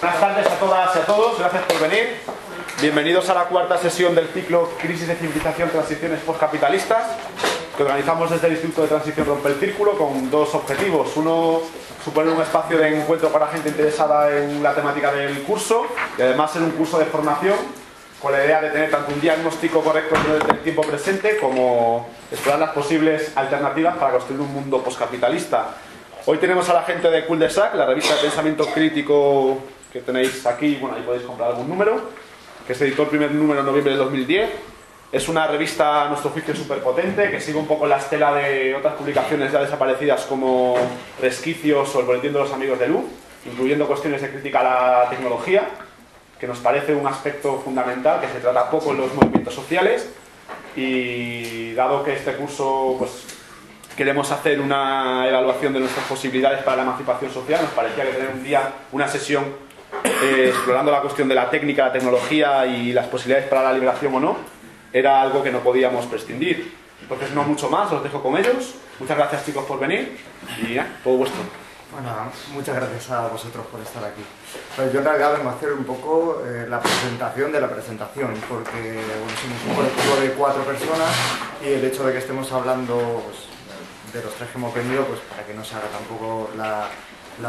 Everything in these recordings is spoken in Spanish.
Buenas tardes a todas y a todos, gracias por venir. Bienvenidos a la cuarta sesión del ciclo Crisis de Civilización, Transiciones Postcapitalistas, que organizamos desde el Instituto de Transición Rompe el Círculo con dos objetivos. Uno, suponer un espacio de encuentro para gente interesada en la temática del curso y además ser un curso de formación con la idea de tener tanto un diagnóstico correcto del tiempo presente como explorar las posibles alternativas para construir un mundo postcapitalista. Hoy tenemos a la gente de Cul-de-Sac, la revista de pensamiento crítico que tenéis aquí, bueno, ahí podéis comprar algún número, que se editó el primer número en noviembre de 2010. Es una revista, a nuestro juicio, súper potente, que sigue un poco la estela de otras publicaciones ya desaparecidas como Resquicios o el Boletín de los Amigos de Luz, incluyendo cuestiones de crítica a la tecnología, que nos parece un aspecto fundamental, que se trata poco en los movimientos sociales. Y dado que este curso, pues, queremos hacer una evaluación de nuestras posibilidades para la emancipación social, nos parecía que tener un día, una sesión explorando la cuestión de la técnica, la tecnología y las posibilidades para la liberación o no, era algo que no podíamos prescindir. Entonces, no mucho más, os dejo con ellos. Muchas gracias, chicos, por venir y ya, todo vuestro. Bueno, muchas gracias a vosotros por estar aquí. Pues yo en realidad vengo a hacer un poco la presentación de la presentación, porque bueno, somos un colectivo de 4 personas y el hecho de que estemos hablando pues, de los 3 que hemos venido, pues para que no se haga tampoco la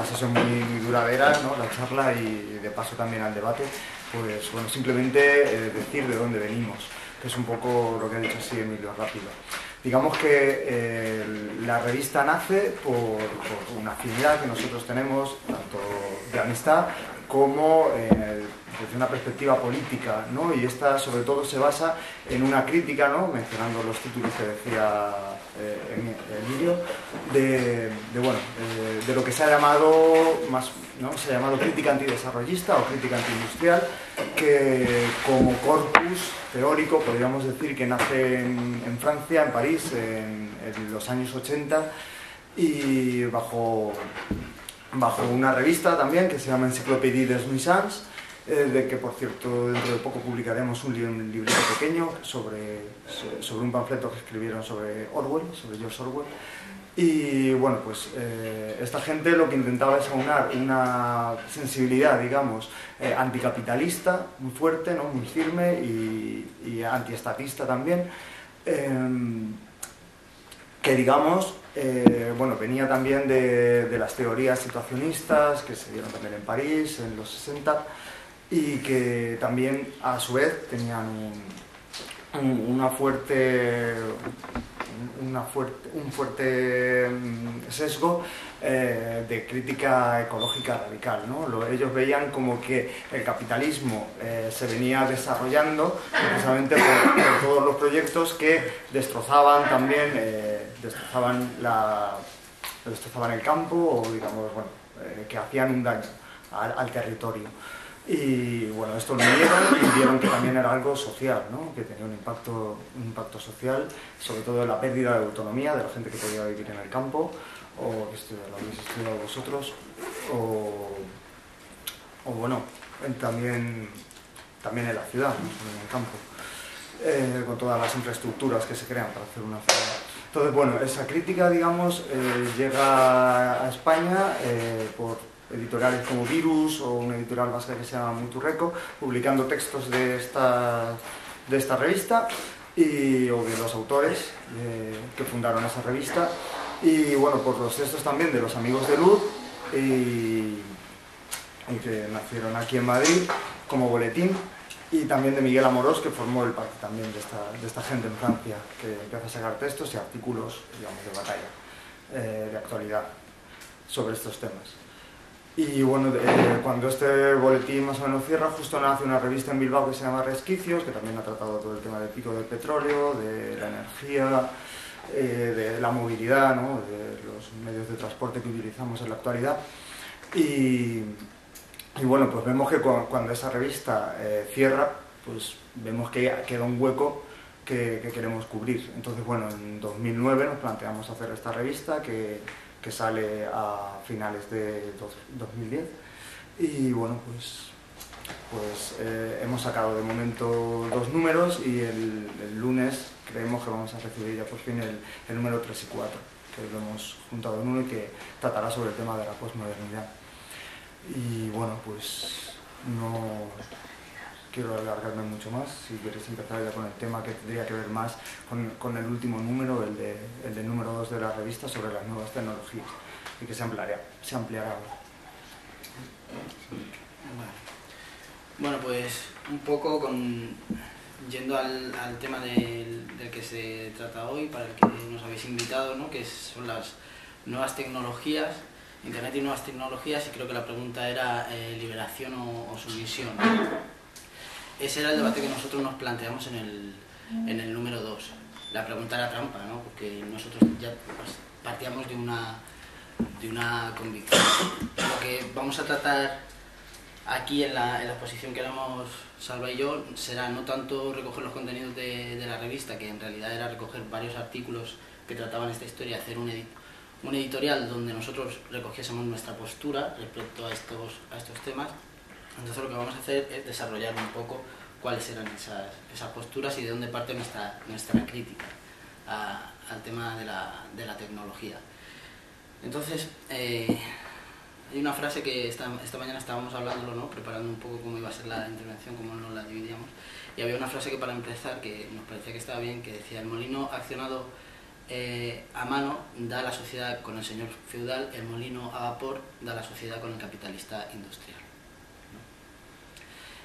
sesión muy duradera, ¿no? La charla y de paso también al debate, pues bueno, simplemente decir de dónde venimos, que es un poco lo que ha dicho así Emilio rápido. Digamos que la revista nace por una afinidad que nosotros tenemos, tanto de amistad como desde una perspectiva política, ¿no? Y esta sobre todo se basa en una crítica, ¿no? Mencionando los títulos que decía Emilio, de lo que se ha llamado ¿no? Se ha llamado crítica antidesarrollista o crítica antiindustrial, que como corpus teórico podríamos decir que nace en Francia, en París, en los años 80 y bajo una revista también que se llama Encyclopédie des Nuisances, de que por cierto dentro de poco publicaremos un librito pequeño sobre un panfleto que escribieron sobre Orwell, sobre George Orwell. Y bueno, pues esta gente lo que intentaba es aunar una sensibilidad, digamos, anticapitalista muy fuerte, ¿no? Muy firme y antiestatista también, que digamos, bueno, venía también de las teorías situacionistas que se dieron también en París en los 60 y que también a su vez tenían un fuerte sesgo de crítica ecológica radical, ¿no? Ellos veían como que el capitalismo se venía desarrollando precisamente por todos los proyectos que destrozaban también, destrozaban el campo o digamos, bueno, que hacían un daño al territorio. Y bueno, esto lo vieron y vieron que también era algo social, ¿no? Que tenía un impacto social, sobre todo en la pérdida de autonomía de la gente que podía vivir en el campo, o que lo habéis estudiado vosotros, o bueno, también en la ciudad, ¿no? En el campo, con todas las infraestructuras que se crean para hacer una ciudad. Entonces, bueno, esa crítica, digamos, llega a España por editoriales como Virus o una editorial vasca que se llama Muturreco, publicando textos de esta revista o de los autores que fundaron esa revista, y bueno, por los textos también de los Amigos de Luz y que nacieron aquí en Madrid como Boletín, y también de Miguel Amorós, que formó el parte también de esta gente en Francia, que empieza a sacar textos y artículos, digamos, de batalla, de actualidad sobre estos temas. Y bueno, cuando este boletín más o menos cierra, justo nace una revista en Bilbao que se llama Resquicios, que también ha tratado todo el tema del pico del petróleo, de la energía, de la movilidad, ¿no? De los medios de transporte que utilizamos en la actualidad. Y bueno, pues vemos que cuando esa revista cierra, pues vemos que queda un hueco que queremos cubrir. Entonces, bueno, en 2009 nos planteamos hacer esta revista que sale a finales de 2010 y bueno, pues hemos sacado de momento 2 números y el lunes creemos que vamos a recibir ya por fin el número 3 y 4, que lo hemos juntado en uno y que tratará sobre el tema de la posmodernidad. Y bueno, pues no quiero alargarme mucho más. Si queréis empezar ya con el tema que tendría que ver más con el último número, el de número 2 de la revista, sobre las nuevas tecnologías, y que se ampliará ahora. Bueno, pues un poco yendo al tema del que se trata hoy, para el que nos habéis invitado, ¿no? Que son las nuevas tecnologías, Internet y nuevas tecnologías, y creo que la pregunta era liberación o sumisión. Ese era el debate que nosotros nos planteamos en el número 2. La pregunta era trampa, ¿no? Porque nosotros ya partíamos de una convicción. Lo que vamos a tratar aquí en la exposición que haremos Salva y yo será no tanto recoger los contenidos de la revista, que en realidad era recoger varios artículos que trataban esta historia, hacer un editorial donde nosotros recogiésemos nuestra postura respecto a estos temas. Entonces lo que vamos a hacer es desarrollar un poco cuáles eran esas posturas y de dónde parte nuestra crítica al tema de la tecnología. Entonces, hay una frase que esta mañana estábamos hablándolo, ¿no? Preparando un poco cómo iba a ser la intervención, cómo nos la dividíamos, y había una frase que, para empezar, que nos parecía que estaba bien, que decía: el molino accionado a mano da a la sociedad con el señor feudal, el molino a vapor da a la sociedad con el capitalista industrial.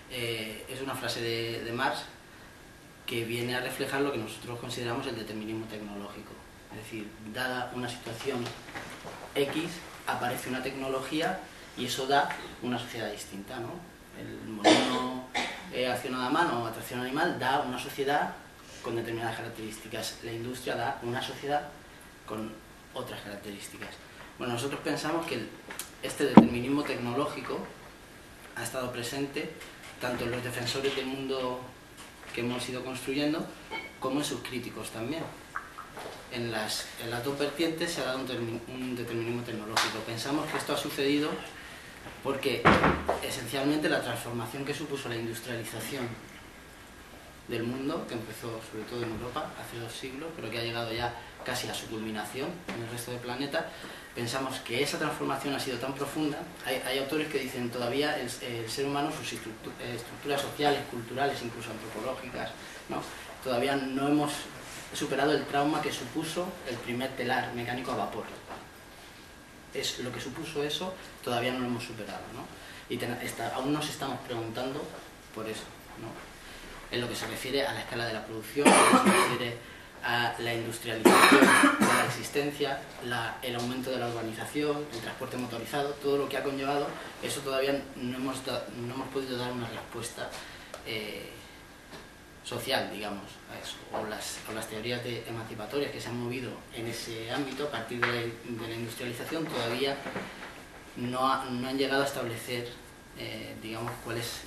Es una frase de Marx que viene a reflejar lo que nosotros consideramos el determinismo tecnológico. Es decir, dada una situación X, aparece una tecnología y eso da una sociedad distinta, ¿no? El molino accionado a mano o a tracción animal da una sociedad con determinadas características. La industria da una sociedad con otras características. Bueno, nosotros pensamos que este determinismo tecnológico ha estado presente tanto en los defensores del mundo que hemos ido construyendo, como en sus críticos también. En las dos vertientes se ha dado un determinismo tecnológico. Pensamos que esto ha sucedido porque esencialmente la transformación que supuso la industrialización del mundo, que empezó sobre todo en Europa hace 2 siglos, pero que ha llegado ya casi a su culminación en el resto del planeta, pensamos que esa transformación ha sido tan profunda. Hay autores que dicen todavía el ser humano, sus estructuras sociales, culturales, incluso antropológicas, ¿no? Todavía no hemos superado el trauma que supuso el primer telar mecánico a vapor. Es lo que supuso eso, todavía no lo hemos superado, ¿no? Y aún nos estamos preguntando por eso, ¿no? En lo que se refiere a la escala de la producción, en lo que se refiere a la industrialización de la existencia, el aumento de la urbanización, el transporte motorizado, todo lo que ha conllevado, eso todavía no hemos podido dar una respuesta social, digamos, a eso. O las teorías emancipatorias que se han movido en ese ámbito a partir de la industrialización todavía no han llegado a establecer, digamos, cuál es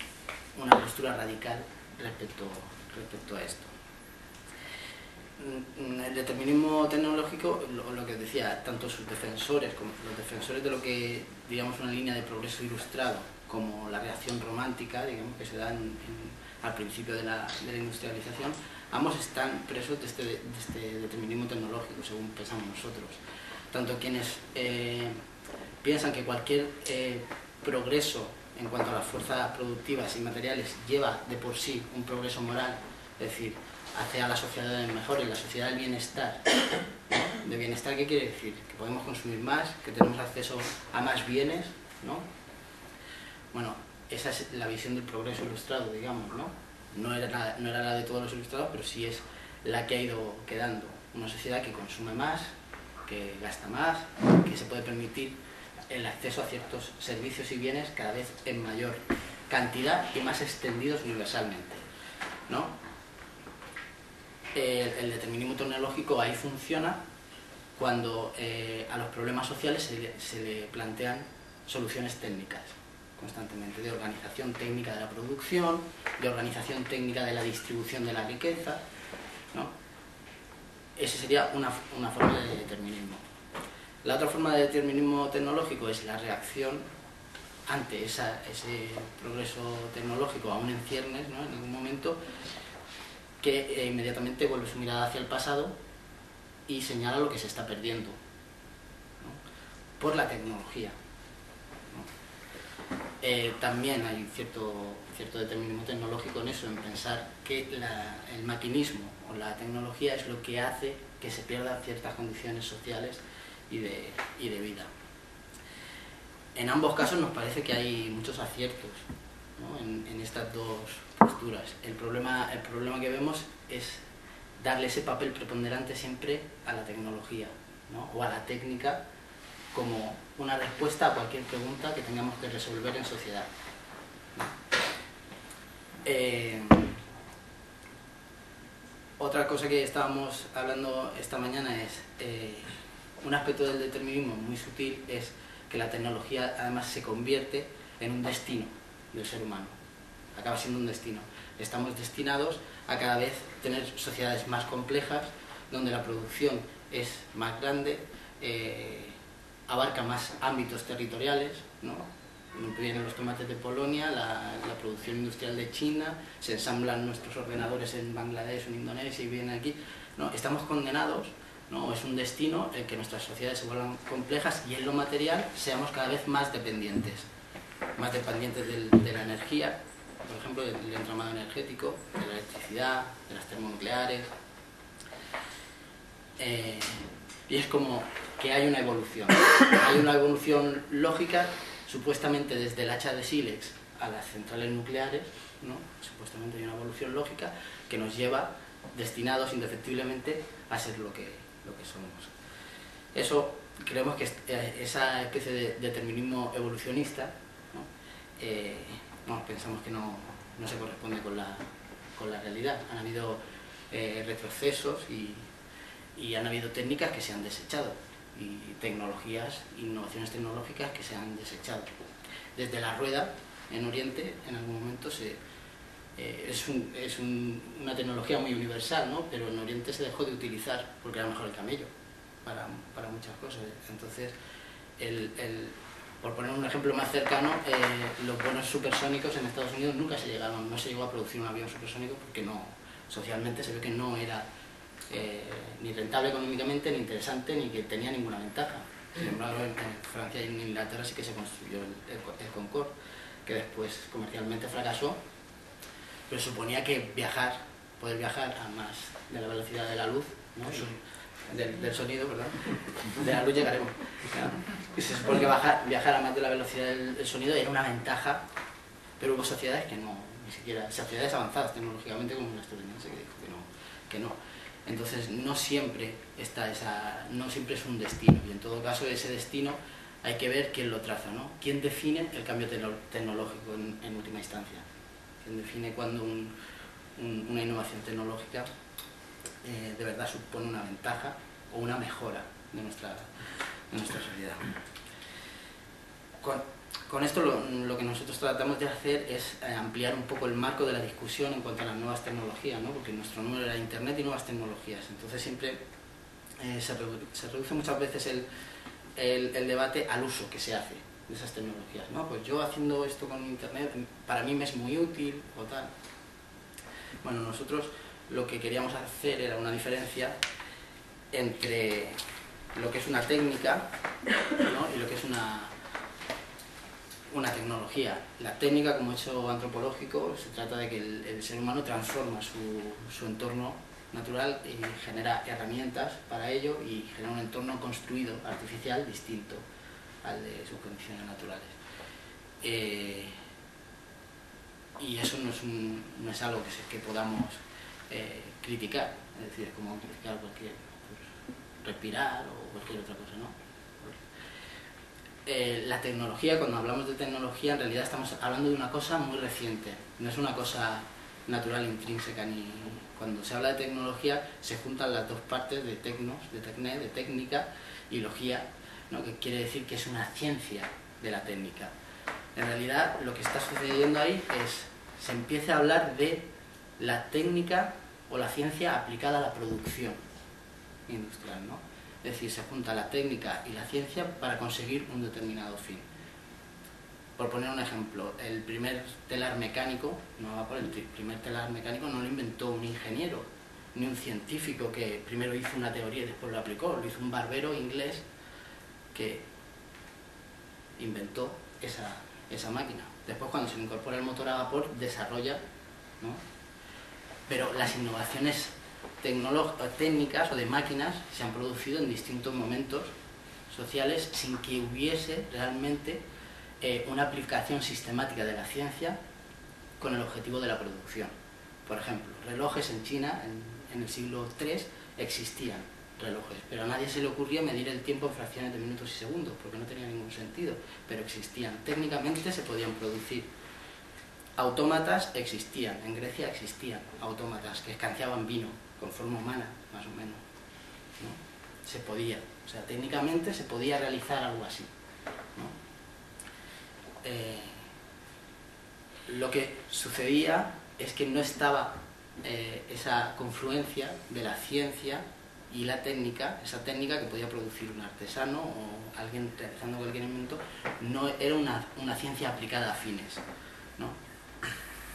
una postura radical respecto a esto. El determinismo tecnológico, lo que decía, tanto sus defensores como los defensores de lo que, digamos, una línea de progreso ilustrado, como la reacción romántica, digamos, que se da al principio de la industrialización, ambos están presos de este determinismo tecnológico, según pensamos nosotros. Tanto quienes piensan que cualquier progreso en cuanto a las fuerzas productivas y materiales lleva de por sí un progreso moral, es decir, hacia las sociedades mejores, la sociedad del bienestar. ¿De bienestar qué quiere decir? Que podemos consumir más, que tenemos acceso a más bienes, ¿no? Bueno, esa es la visión del progreso ilustrado, digamos, ¿no? No era la de todos los ilustrados, pero sí es la que ha ido quedando. Una sociedad que consume más, que gasta más, que se puede permitir el acceso a ciertos servicios y bienes cada vez en mayor cantidad y más extendidos universalmente, ¿no? El determinismo tecnológico ahí funciona cuando a los problemas sociales se le plantean soluciones técnicas constantemente, de organización técnica de la producción, de organización técnica de la distribución de la riqueza, ¿no? Esa sería una forma de determinismo. La otra forma de determinismo tecnológico es la reacción ante ese progreso tecnológico, aún en ciernes, ¿no? En algún momento, que inmediatamente vuelve su mirada hacia el pasado y señala lo que se está perdiendo, ¿no? Por la tecnología, ¿no? También hay cierto determinismo tecnológico en eso, en pensar que el maquinismo o la tecnología es lo que hace que se pierdan ciertas condiciones sociales y de vida. En ambos casos nos parece que hay muchos aciertos, ¿no?, en estas dos posturas. El problema que vemos es darle ese papel preponderante siempre a la tecnología, ¿no?, o a la técnica como una respuesta a cualquier pregunta que tengamos que resolver en sociedad. Otra cosa que estábamos hablando esta mañana es un aspecto del determinismo muy sutil, es que la tecnología además se convierte en un destino del ser humano, acaba siendo un destino. Estamos destinados a cada vez tener sociedades más complejas, donde la producción es más grande, abarca más ámbitos territoriales, ¿no? Vienen los tomates de Polonia, la producción industrial de China, se ensamblan nuestros ordenadores en Bangladesh o en Indonesia y vienen aquí, ¿no? Estamos condenados, ¿no? Es un destino el que nuestras sociedades se vuelvan complejas y en lo material seamos cada vez más dependientes de la energía, por ejemplo, del entramado energético, de la electricidad, de las termonucleares. Y es como que hay una evolución lógica, supuestamente desde el hacha de sílex a las centrales nucleares, ¿no? Supuestamente hay una evolución lógica que nos lleva destinados indefectiblemente a ser lo que somos. Eso, creemos que esa especie de determinismo evolucionista, ¿no? Pensamos que no se corresponde con la realidad. Han habido retrocesos y han habido técnicas que se han desechado y innovaciones tecnológicas que se han desechado. Desde la rueda en Oriente, en algún momento es una tecnología muy universal, ¿no? Pero en Oriente se dejó de utilizar porque era mejor el camello para muchas cosas. Entonces, por poner un ejemplo más cercano, los vuelos supersónicos en Estados Unidos no se llegó a producir un avión supersónico porque socialmente se ve que no era ni rentable económicamente, ni interesante, ni que tenía ninguna ventaja. Sin embargo, en Francia y en Inglaterra sí que se construyó el Concorde, que después comercialmente fracasó, pero suponía que poder viajar a más de la velocidad de la luz, ¿no? Del sonido, perdón, de la luz llegaremos, ¿no? Y se supone que viajar a más de la velocidad del sonido era una ventaja, pero hubo sociedades que no, ni siquiera, sociedades avanzadas tecnológicamente como la estadounidense, que dijo que no. Entonces no siempre es un destino, y en todo caso ese destino hay que ver quién lo traza, ¿no? ¿Quién define el cambio tecnológico en última instancia? ¿Quién define cuando una innovación tecnológica de verdad supone una ventaja o una mejora de nuestra sociedad? Con esto lo que nosotros tratamos de hacer es ampliar un poco el marco de la discusión en cuanto a las nuevas tecnologías, ¿no? Porque nuestro número era Internet y nuevas tecnologías. Entonces siempre se reduce muchas veces el debate al uso que se hace de esas tecnologías, ¿no? Pues yo haciendo esto con Internet, para mí me es muy útil o tal. Bueno, nosotros lo que queríamos hacer era una diferencia entre lo que es una técnica, ¿no? Y lo que es una tecnología. La técnica, como hecho antropológico, se trata de que el ser humano transforma su entorno natural y genera herramientas para ello y genera un entorno construido, artificial, distinto al de sus condiciones naturales. Y eso no es algo que podamos criticar, es decir, es como criticar cualquier, respirar o cualquier otra cosa, ¿no? La tecnología, cuando hablamos de tecnología, en realidad estamos hablando de una cosa muy reciente, no es una cosa natural, intrínseca, ni... Cuando se habla de tecnología se juntan las dos partes de tecnos, de tecné, de técnica y logía, ¿no? Que quiere decir que es una ciencia de la técnica. En realidad lo que está sucediendo ahí se empieza a hablar de la técnica o la ciencia aplicada a la producción industrial, ¿no? Es decir, se junta la técnica y la ciencia para conseguir un determinado fin. Por poner un ejemplo, el primer telar mecánico, primer telar mecánico no lo inventó un ingeniero, ni un científico que primero hizo una teoría y después lo aplicó, lo hizo un barbero inglés que inventó esa máquina. Después, cuando se le incorpora el motor a vapor, desarrolla, ¿no? Pero las innovaciones técnicas o de máquinas se han producido en distintos momentos sociales sin que hubiese realmente una aplicación sistemática de la ciencia con el objetivo de la producción. Por ejemplo, relojes en China en el siglo III existían relojes, pero a nadie se le ocurría medir el tiempo en fracciones de minutos y segundos, porque no tenía ningún sentido, pero existían. Técnicamente se podían producir. Autómatas existían, en Grecia existían autómatas que escanciaban vino con forma humana, más o menos, ¿no? Se podía, o sea, técnicamente se podía realizar algo así, ¿no? Lo que sucedía es que no estaba esa confluencia de la ciencia y la técnica, esa técnica que podía producir un artesano o alguien realizando cualquier invento, no era una ciencia aplicada a fines, ¿no?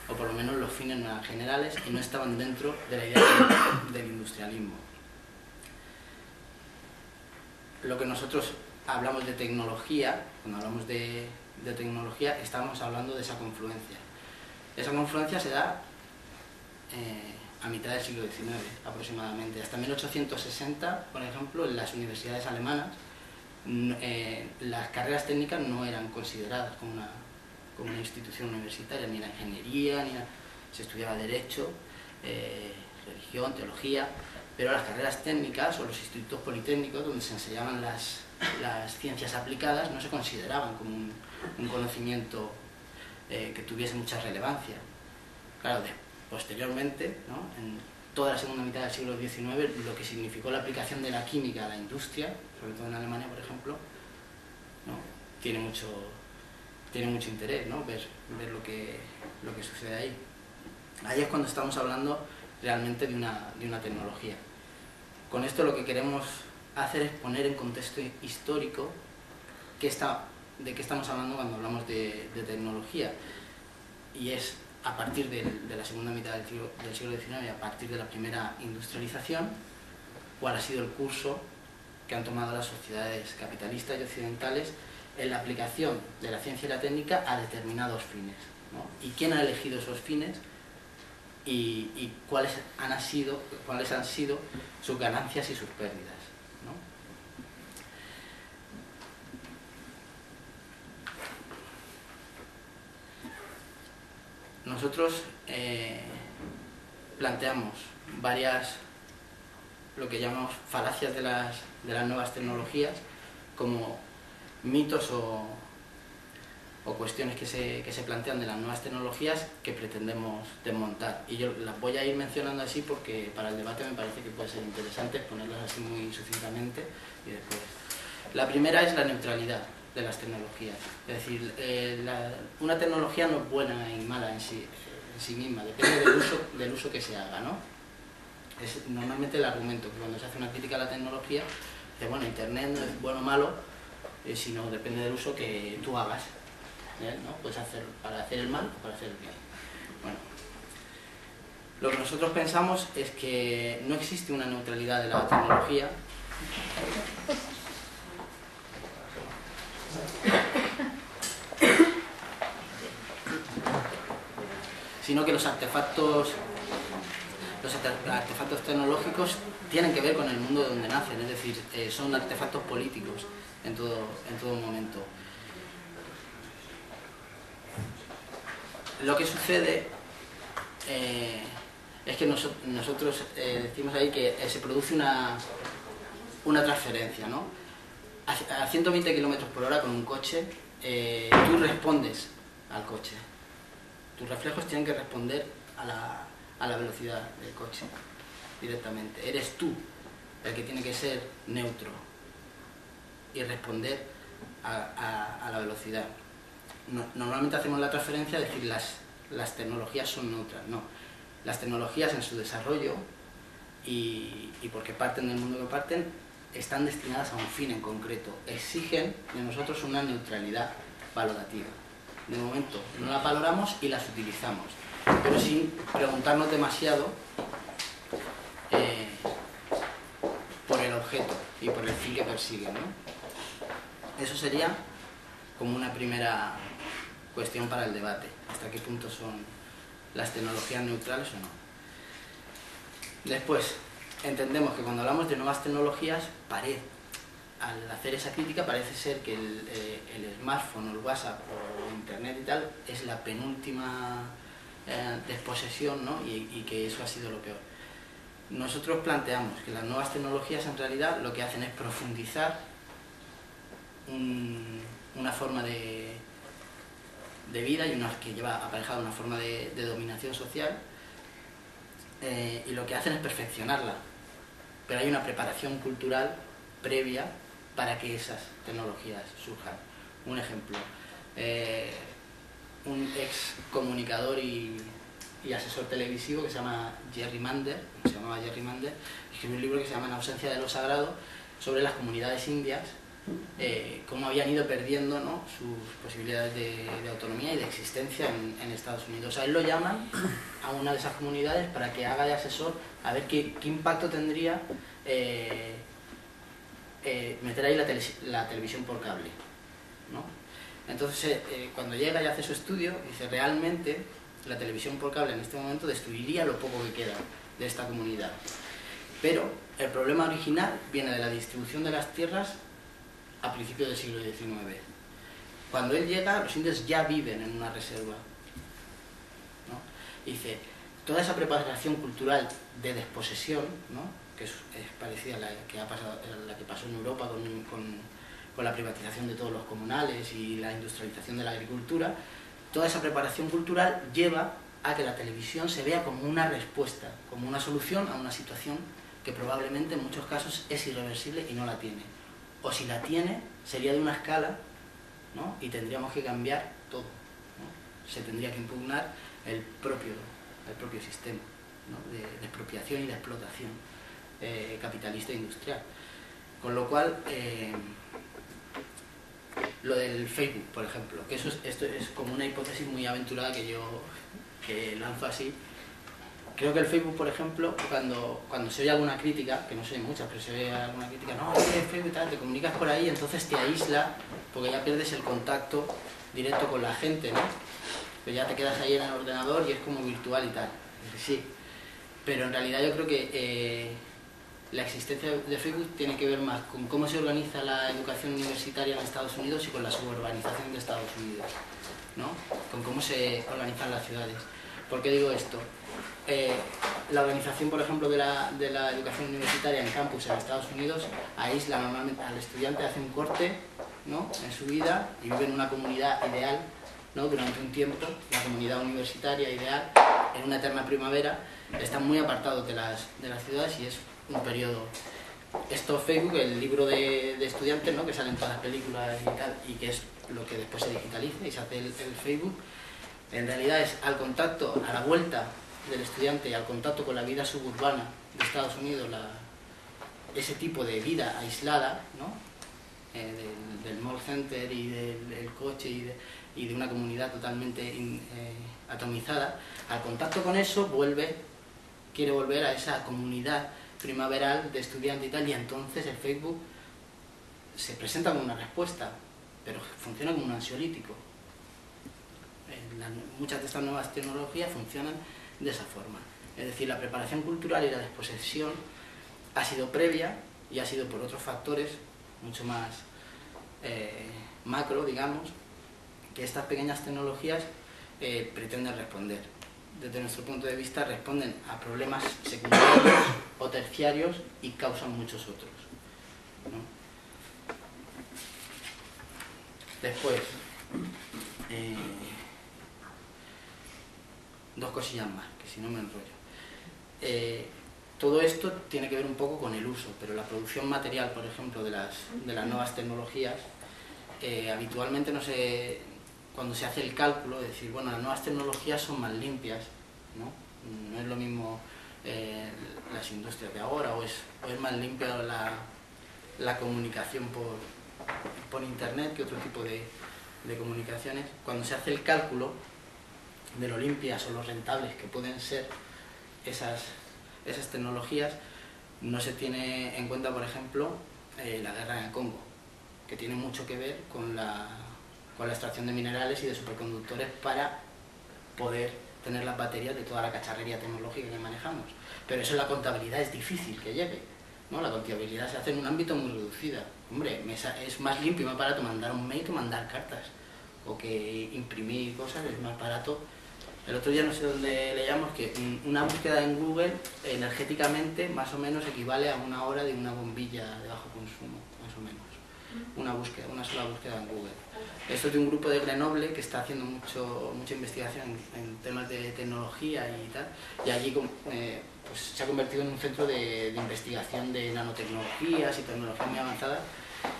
O por lo menos los fines no eran generales y no estaban dentro de la idea del industrialismo. Lo que nosotros hablamos de tecnología, cuando hablamos de tecnología, estamos hablando de esa confluencia. Esa confluencia se da a mitad del siglo XIX aproximadamente. Hasta 1860, por ejemplo, en las universidades alemanas, las carreras técnicas no eran consideradas como una institución universitaria, ni la ingeniería, se estudiaba derecho, religión, teología, pero las carreras técnicas o los institutos politécnicos, donde se enseñaban las ciencias aplicadas, no se consideraban como un conocimiento que tuviese mucha relevancia. Claro, posteriormente, ¿no?, en toda la segunda mitad del siglo XIX, lo que significó la aplicación de la química a la industria, sobre todo en Alemania, por ejemplo, ¿no?, tiene mucho interés, ¿no?, ver lo que sucede ahí. Ahí es cuando estamos hablando realmente de una tecnología. Con esto lo que queremos hacer es poner en contexto histórico de qué estamos hablando cuando hablamos de tecnología. Y es a partir de la segunda mitad del siglo XIX, a partir de la primera industrialización, cuál ha sido el curso que han tomado las sociedades capitalistas y occidentales en la aplicación de la ciencia y la técnica a determinados fines, ¿no? Y quién ha elegido esos fines y cuáles han sido sus ganancias y sus pérdidas, ¿no? Nosotros planteamos lo que llamamos falacias de las nuevas tecnologías, como mitos o cuestiones que se plantean de las nuevas tecnologías que pretendemos desmontar. Y yo las voy a ir mencionando así porque para el debate me parece que puede ser interesante exponerlas así muy sucintamente y después. La primera es la neutralidad de las tecnologías. Es decir, una tecnología no es buena y mala en sí misma, depende del uso que se haga, ¿no? Es normalmente el argumento que cuando se hace una crítica a la tecnología, dice, bueno, Internet no es bueno o malo, sino depende del uso que tú hagas, ¿no? Puedes hacer para hacer el mal o para hacer el bien. Bueno, lo que nosotros pensamos es que no existe una neutralidad de la tecnología, sino que los artefactos tecnológicos tienen que ver con el mundo de donde nacen, es decir, son artefactos políticos en todo momento. Lo que sucede es que nosotros decimos ahí que se produce una transferencia, ¿no? A 120 km por hora con un coche, tú respondes al coche. Tus reflejos tienen que responder a la velocidad del coche directamente. Eres tú el que tiene que ser neutro y responder a la velocidad. Normalmente hacemos la transferencia de decir las tecnologías son neutras. No, las tecnologías en su desarrollo y porque parten del mundo que parten, están destinadas a un fin en concreto. Exigen de nosotros una neutralidad valorativa. De momento no las valoramos y las utilizamos, pero sin preguntarnos demasiado por el objeto y por el fin que persigue, ¿no? Eso sería como una primera cuestión para el debate, hasta qué punto son las tecnologías neutrales o no. Después, entendemos que cuando hablamos de nuevas tecnologías, al hacer esa crítica parece ser que el smartphone o el WhatsApp o Internet y tal es la penúltima desposesión, ¿no? y que eso ha sido lo peor. Nosotros planteamos que las nuevas tecnologías en realidad lo que hacen es profundizar una forma de vida y que lleva aparejada una forma de dominación social, y lo que hacen es perfeccionarla, pero hay una preparación cultural previa para que esas tecnologías surjan. Un ejemplo, un ex comunicador y asesor televisivo que se llamaba Jerry Mander, escribió un libro que se llama En ausencia de lo sagrado, sobre las comunidades indias, cómo habían ido perdiendo, ¿no?, sus posibilidades de autonomía y de existencia en Estados Unidos. O sea, él lo llama a una de esas comunidades para que haga de asesor a ver qué impacto tendría meter ahí la televisión por cable, ¿no? Entonces, cuando llega y hace su estudio, dice, realmente la televisión por cable en este momento destruiría lo poco que queda de esta comunidad. Pero el problema original viene de la distribución de las tierras a principios del siglo XIX. Cuando él llega, los indios ya viven en una reserva, ¿no? Y dice, toda esa preparación cultural de desposesión, ¿no?, que es parecida a la que pasó en Europa con la privatización de todos los comunales y la industrialización de la agricultura, toda esa preparación cultural lleva a que la televisión se vea como una respuesta, como una solución a una situación que probablemente en muchos casos es irreversible y no la tiene. O si la tiene, sería de una escala, ¿no?, y tendríamos que cambiar todo, ¿no? Se tendría que impugnar el propio sistema, ¿no?, de expropiación y de explotación capitalista e industrial. Con lo cual, lo del Facebook, por ejemplo, que esto es como una hipótesis muy aventurada que lanzo así. Creo que el Facebook, por ejemplo, cuando se oye alguna crítica, que no sé muchas, pero se oye alguna crítica, no, es que el Facebook tal, te comunicas por ahí, entonces te aísla, porque ya pierdes el contacto directo con la gente, ¿no? Pues ya te quedas ahí en el ordenador y es como virtual y tal. Sí, pero en realidad yo creo que la existencia de Facebook tiene que ver más con cómo se organiza la educación universitaria en Estados Unidos y con la suburbanización de Estados Unidos, ¿no? Con cómo se organizan las ciudades. ¿Por qué digo esto? La organización, por ejemplo, de la educación universitaria en campus en Estados Unidos aísla normalmente al estudiante, hace un corte, ¿no?, en su vida y vive en una comunidad ideal, ¿no?, durante un tiempo, la comunidad universitaria ideal, en una eterna primavera, están muy apartados de las ciudades y es un periodo. Esto Facebook, el libro de estudiantes, ¿no?, que salen todas las películas y tal, y que es lo que después se digitaliza y se hace el Facebook, en realidad es al contacto, a la vuelta del estudiante y al contacto con la vida suburbana de Estados Unidos, ese tipo de vida aislada, ¿no?, del mall center y del coche y de una comunidad totalmente atomizada. Al contacto con eso quiere volver a esa comunidad primaveral de estudiante y tal, y entonces el Facebook se presenta como una respuesta, pero funciona como un ansiolítico. Muchas de estas nuevas tecnologías funcionan de esa forma. Es decir, la preparación cultural y la desposesión ha sido previa y ha sido por otros factores mucho más macro, digamos, que estas pequeñas tecnologías pretenden responder. Desde nuestro punto de vista responden a problemas secundarios o terciarios y causan muchos otros, ¿no? Después, dos cosillas más, que si no me enrollo. Todo esto tiene que ver un poco con el uso, pero la producción material, por ejemplo, de las nuevas tecnologías, habitualmente cuando se hace el cálculo, es decir, bueno, las nuevas tecnologías son más limpias, ¿no? No es lo mismo las industrias de ahora, o es más limpia la comunicación por internet que otro tipo de comunicaciones. Cuando se hace el cálculo de lo limpias o lo rentables que pueden ser esas tecnologías, no se tiene en cuenta, por ejemplo, la guerra en el Congo, que tiene mucho que ver con con la extracción de minerales y de superconductores para poder tener las baterías de toda la cacharrería tecnológica que manejamos. Pero eso en la contabilidad es difícil que llegue, ¿no? La contabilidad se hace en un ámbito muy reducido. Hombre, es más limpio y más barato mandar un mail que mandar cartas, o que imprimir cosas es más barato. El otro día no sé dónde leíamos que una búsqueda en Google energéticamente más o menos equivale a una hora de una bombilla de bajo consumo, más o menos. Una sola búsqueda en Google. Esto es de un grupo de Grenoble que está haciendo mucha investigación en temas de tecnología y tal, y allí pues, se ha convertido en un centro de investigación de nanotecnologías y tecnologías muy avanzadas,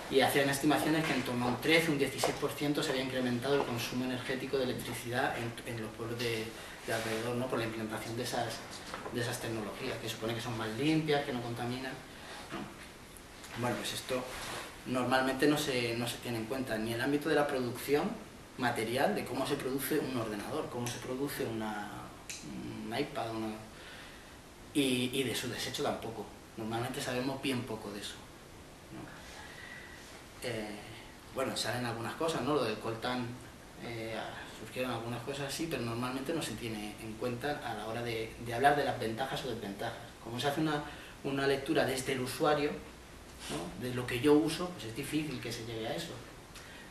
y hacían estimaciones que en torno a un 13, un 16% se había incrementado el consumo energético de electricidad en los pueblos de alrededor, ¿no? Por la implantación de esas tecnologías, que supone que son más limpias, que no contaminan, ¿no? Bueno, pues esto normalmente no se tiene en cuenta ni el ámbito de la producción material, de cómo se produce un ordenador, cómo se produce un iPad, y de su desecho tampoco. Normalmente sabemos bien poco de eso, ¿no? Bueno, salen algunas cosas, ¿no? Lo del coltán, surgieron algunas cosas así, pero normalmente no se tiene en cuenta a la hora de hablar de las ventajas o desventajas. Como se hace una lectura desde el usuario, ¿no? De lo que yo uso, pues es difícil que se llegue a eso.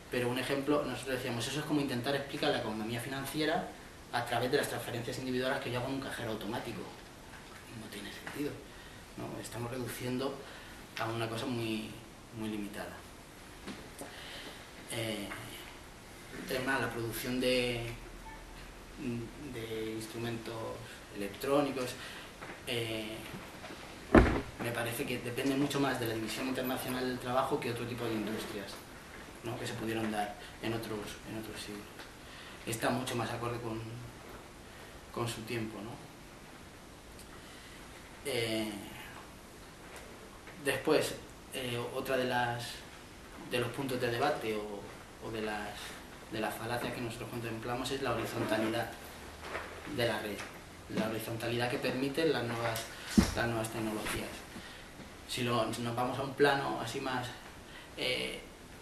Pero un ejemplo, nosotros decíamos, eso es como intentar explicar la economía financiera a través de las transferencias individuales que yo hago en un cajero automático. No tiene sentido, ¿no? Estamos reduciendo a una cosa muy, muy limitada. Además, la producción de instrumentos electrónicos me parece que depende mucho más de la División Internacional del Trabajo que otro tipo de industrias, ¿no? Que se pudieron dar en otros siglos. Está mucho más acorde con su tiempo, ¿no? Después, otra de los puntos de debate o de las falacias que nosotros contemplamos es la horizontalidad de la red, la horizontalidad que permiten las nuevas tecnologías. Si nos vamos a un plano así más,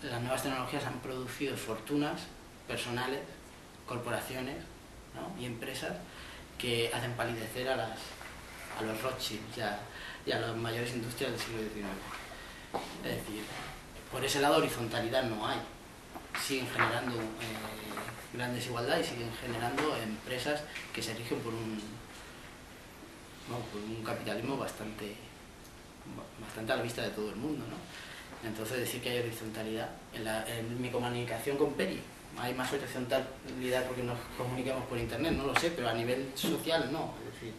las nuevas tecnologías han producido fortunas personales, corporaciones, ¿no? Y empresas que hacen palidecer a los Rothschild y a las mayores industrias del siglo XIX. Es decir, por ese lado horizontalidad no hay. Siguen generando gran desigualdad y siguen generando empresas que se rigen por un capitalismo bastante a la vista de todo el mundo, ¿no? Entonces decir que hay horizontalidad en mi comunicación con Peri, hay más horizontalidad porque nos comunicamos por internet, no lo sé, pero a nivel social no. Es decir,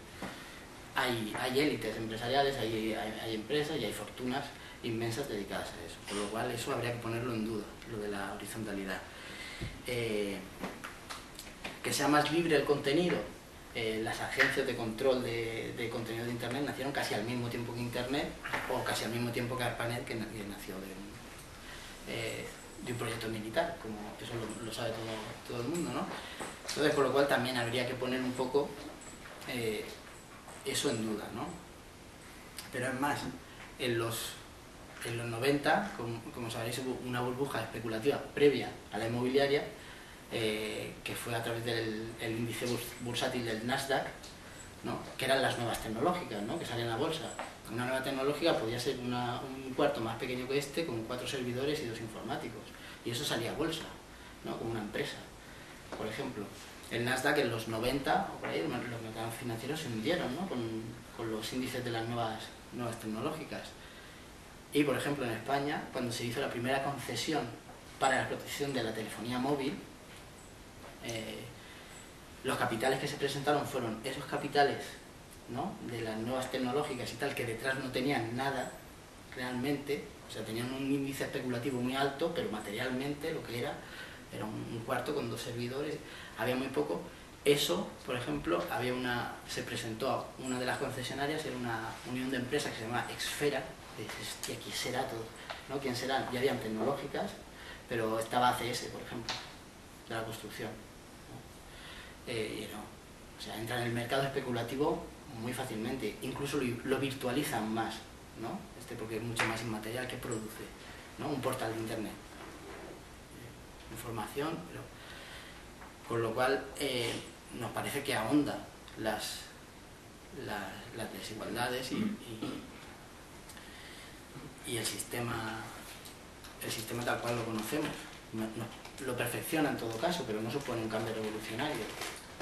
hay élites empresariales, hay empresas y hay fortunas inmensas dedicadas a eso, por lo cual eso habría que ponerlo en duda, lo de la horizontalidad. Que sea más libre el contenido. Las agencias de control de contenido de Internet nacieron casi al mismo tiempo que Internet, o casi al mismo tiempo que ARPANET, que nació de un proyecto militar, como eso lo sabe todo el mundo, ¿no? Entonces, por lo cual también habría que poner un poco eso en duda, ¿no? Pero es más, en los 90, como sabéis, hubo una burbuja especulativa previa a la inmobiliaria, que fue a través del índice bursátil del Nasdaq, ¿no? Que eran las nuevas tecnológicas, ¿no? Que salían a bolsa. Una nueva tecnológica podía ser un cuarto más pequeño que este, con 4 servidores y 2 informáticos, y eso salía a bolsa, ¿no? Como una empresa, por ejemplo. El Nasdaq en los 90, o por ahí, los mercados financieros se hundieron, ¿no? con los índices de las nuevas tecnológicas. Y, por ejemplo, en España, cuando se hizo la primera concesión para la protección de la telefonía móvil, los capitales que se presentaron fueron esos capitales, ¿no? De las nuevas tecnológicas y tal, que detrás no tenían nada realmente, o sea, tenían un índice especulativo muy alto, pero materialmente lo que era un cuarto con 2 servidores, había muy poco. Eso, por ejemplo, se presentó a una de las concesionarias, era una unión de empresas que se llama Exfera, y dices, hostia, ¿quién será todo? ¿No? ¿Quién será? Ya habían tecnológicas, pero estaba ACS, por ejemplo, de la construcción, ¿no? O sea, entran en el mercado especulativo muy fácilmente, incluso lo virtualizan más, ¿no? Porque es mucho más inmaterial que produce, ¿no? Un portal de internet. información, pero, con lo cual nos parece que ahonda las desigualdades y el sistema tal cual lo conocemos. Lo perfecciona en todo caso, pero no supone un cambio revolucionario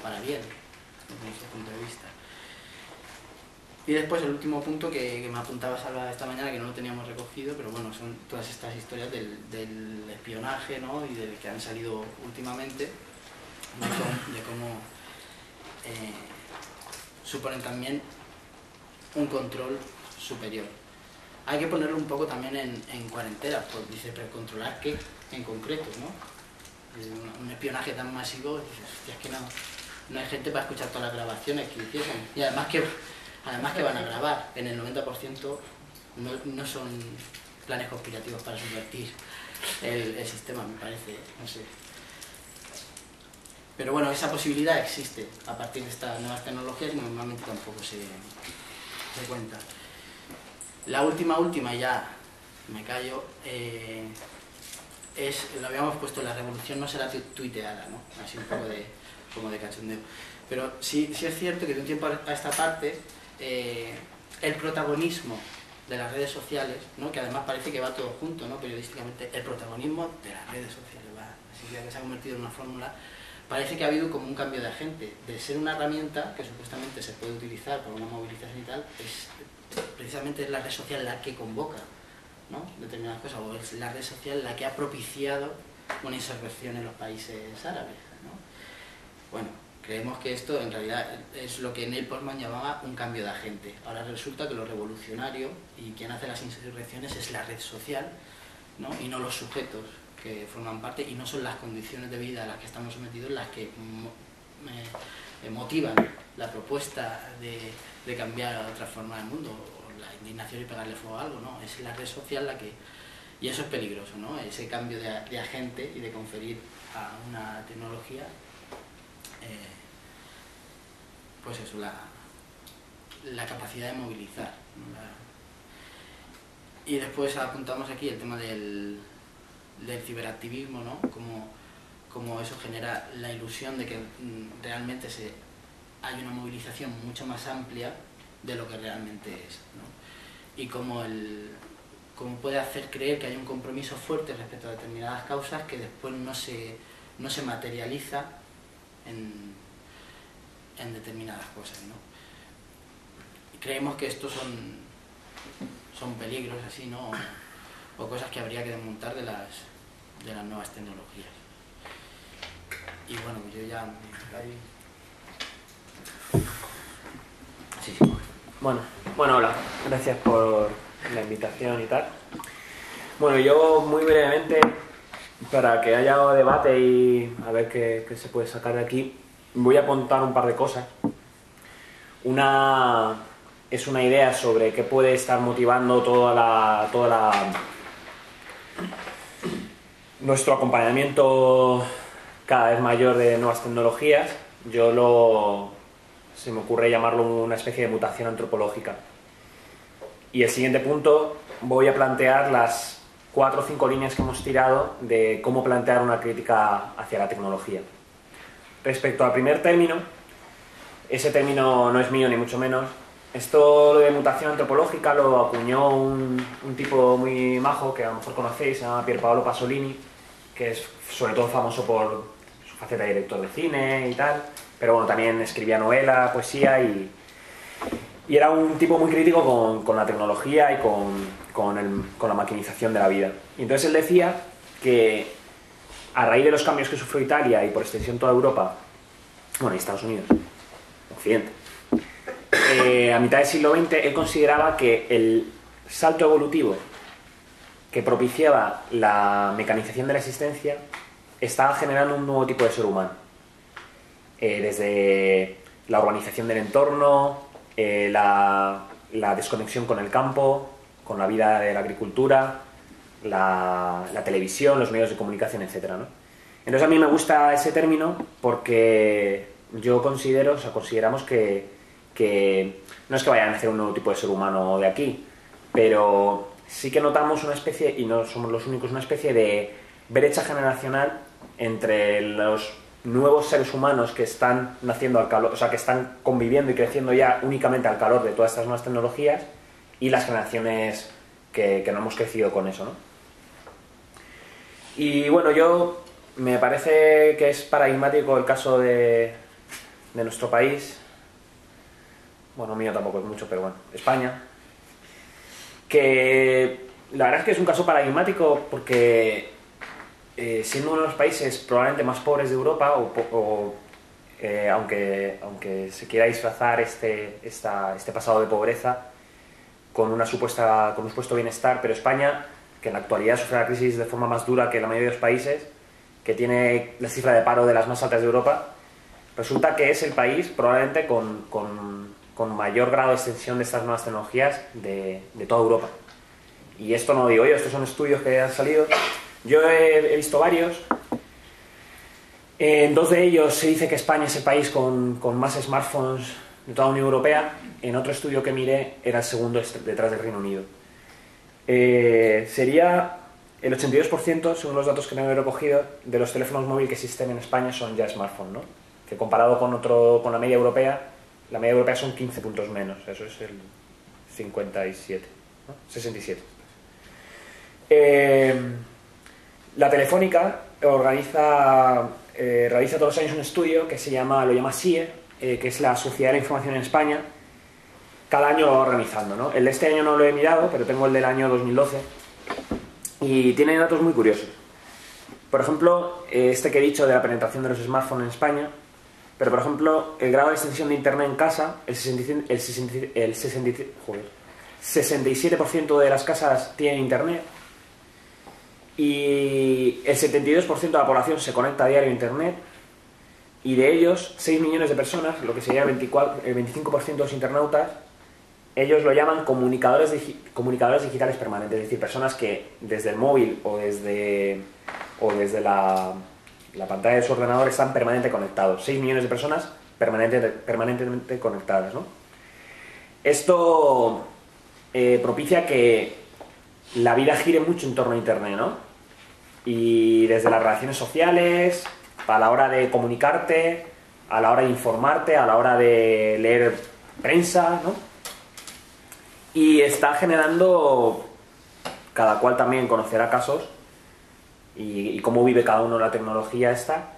para bien, desde nuestro punto de vista. Y después el último punto que me apuntaba Salva esta mañana, que no lo teníamos recogido, pero bueno, son todas estas historias del espionaje, ¿no? Y de que han salido últimamente, de cómo suponen también un control superior. Hay que ponerlo un poco también en cuarentena, pues dice, pero ¿controlar qué en concreto, no? Un espionaje tan masivo, dices, hostia, es que no hay gente para escuchar todas las grabaciones que hiciesen. Y además que van a grabar, en el 90% no son planes conspirativos para subvertir el sistema, me parece, no sé. Pero bueno, esa posibilidad existe a partir de estas nuevas tecnologías y normalmente tampoco se cuenta. La última, ya me callo, lo habíamos puesto, la revolución no será tuiteada, ¿no? Así un poco como de cachondeo. Pero sí es cierto que de un tiempo a esta parte el protagonismo de las redes sociales, ¿no? Que además parece que va todo junto, ¿no? Periodísticamente, el protagonismo de las redes sociales, así que se ha convertido en una fórmula. Parece que ha habido como un cambio de agente, de ser una herramienta que supuestamente se puede utilizar por una movilización y tal, precisamente es la red social la que convoca, ¿no? Determinadas cosas, o es la red social la que ha propiciado una insurrección en los países árabes, ¿no? Bueno, creemos que esto en realidad es lo que Neil Postman llamaba un cambio de agente. Ahora resulta que lo revolucionario y quien hace las insurrecciones es la red social, ¿no? Y no los sujetos que forman parte, y no son las condiciones de vida a las que estamos sometidos las que motivan la propuesta de cambiar a otra forma del mundo, o la indignación y pegarle fuego a algo, ¿no? Es la red social la que... Y eso es peligroso, ¿no? Ese cambio de agente y de conferir a una tecnología, pues eso, la capacidad de movilizar, ¿no? Y después apuntamos aquí el tema del ciberactivismo, ¿no? Como eso genera la ilusión de que realmente hay una movilización mucho más amplia de lo que realmente es, ¿no? Y como puede hacer creer que hay un compromiso fuerte respecto a determinadas causas que después no se materializa en determinadas cosas, ¿no? Y creemos que estos son peligros así, ¿no? O cosas que habría que desmontar de las nuevas tecnologías. Y bueno, yo ya me callo. Sí. Bueno, hola, gracias por la invitación y tal. Bueno, yo muy brevemente, para que haya debate y a ver qué se puede sacar de aquí, voy a apuntar un par de cosas. Una es una idea sobre qué puede estar motivando nuestro acompañamiento cada vez mayor de nuevas tecnologías. Se me ocurre llamarlo una especie de mutación antropológica. Y el siguiente punto, voy a plantear las 4 o 5 líneas que hemos tirado de cómo plantear una crítica hacia la tecnología. Respecto al primer término, ese término no es mío ni mucho menos. Esto de mutación antropológica lo acuñó un tipo muy majo que a lo mejor conocéis, se llama Pierpaolo Pasolini, que es sobre todo famoso por su faceta de director de cine y tal, pero bueno, también escribía novela, poesía y era un tipo muy crítico con la tecnología y con la maquinización de la vida. Y entonces él decía que a raíz de los cambios que sufrió Italia y por extensión toda Europa, bueno, y Estados Unidos, Occidente, a mitad del siglo XX, él consideraba que el salto evolutivo que propiciaba la mecanización de la existencia estaba generando un nuevo tipo de ser humano. Desde la urbanización del entorno, la desconexión con el campo, con la vida de la agricultura, la televisión, los medios de comunicación, etc., ¿no? Entonces a mí me gusta ese término porque yo consideramos que no es que vayan a hacer un nuevo tipo de ser humano de aquí, pero sí que notamos una especie, y no somos los únicos, una especie de brecha generacional entre los nuevos seres humanos que están naciendo al calor, o sea, que están conviviendo y creciendo ya únicamente al calor de todas estas nuevas tecnologías, y las generaciones que no hemos crecido con eso, ¿no? Y bueno, me parece que es paradigmático el caso de nuestro país, bueno, mío tampoco es mucho, pero bueno, España, que la verdad es que es un caso paradigmático porque siendo uno de los países probablemente más pobres de Europa, aunque se quiera disfrazar este pasado de pobreza con un supuesto bienestar, pero España, que en la actualidad sufre la crisis de forma más dura que la mayoría de los países, que tiene la cifra de paro de las más altas de Europa, resulta que es el país probablemente con mayor grado de extensión de estas nuevas tecnologías de toda Europa. Y esto no lo digo yo, estos son estudios que han salido. Yo he visto varios. En dos de ellos se dice que España es el país con más smartphones de toda la Unión Europea. En otro estudio que miré era el segundo detrás del Reino Unido. Sería el 82%, según los datos que me he recogido, de los teléfonos móviles que existen en España son ya smartphones, ¿no? Que comparado con la media europea son 15 puntos menos, eso es el 57, ¿no? 67. La Telefónica realiza todos los años un estudio que lo llama SIE, que es la Sociedad de la Información en España. Cada año lo va organizando, ¿no? El de este año no lo he mirado, pero tengo el del año 2012 y tiene datos muy curiosos. Por ejemplo, este que he dicho de la penetración de los smartphones en España, pero por ejemplo, el grado de extensión de Internet en casa, el 67% de las casas tienen Internet y el 72% de la población se conecta a diario a Internet, y de ellos, 6 millones de personas, lo que sería el 25% de los internautas, ellos lo llaman comunicadores digitales permanentes, es decir, personas que desde el móvil o desde la pantalla de su ordenador están permanentemente conectados. 6 millones de personas permanentemente conectadas, ¿no? Esto propicia que la vida gire mucho en torno a Internet, ¿no? Y desde las relaciones sociales, a la hora de comunicarte, a la hora de informarte, a la hora de leer prensa, ¿no? Y está generando, cada cual también conocerá casos, y cómo vive cada uno la tecnología está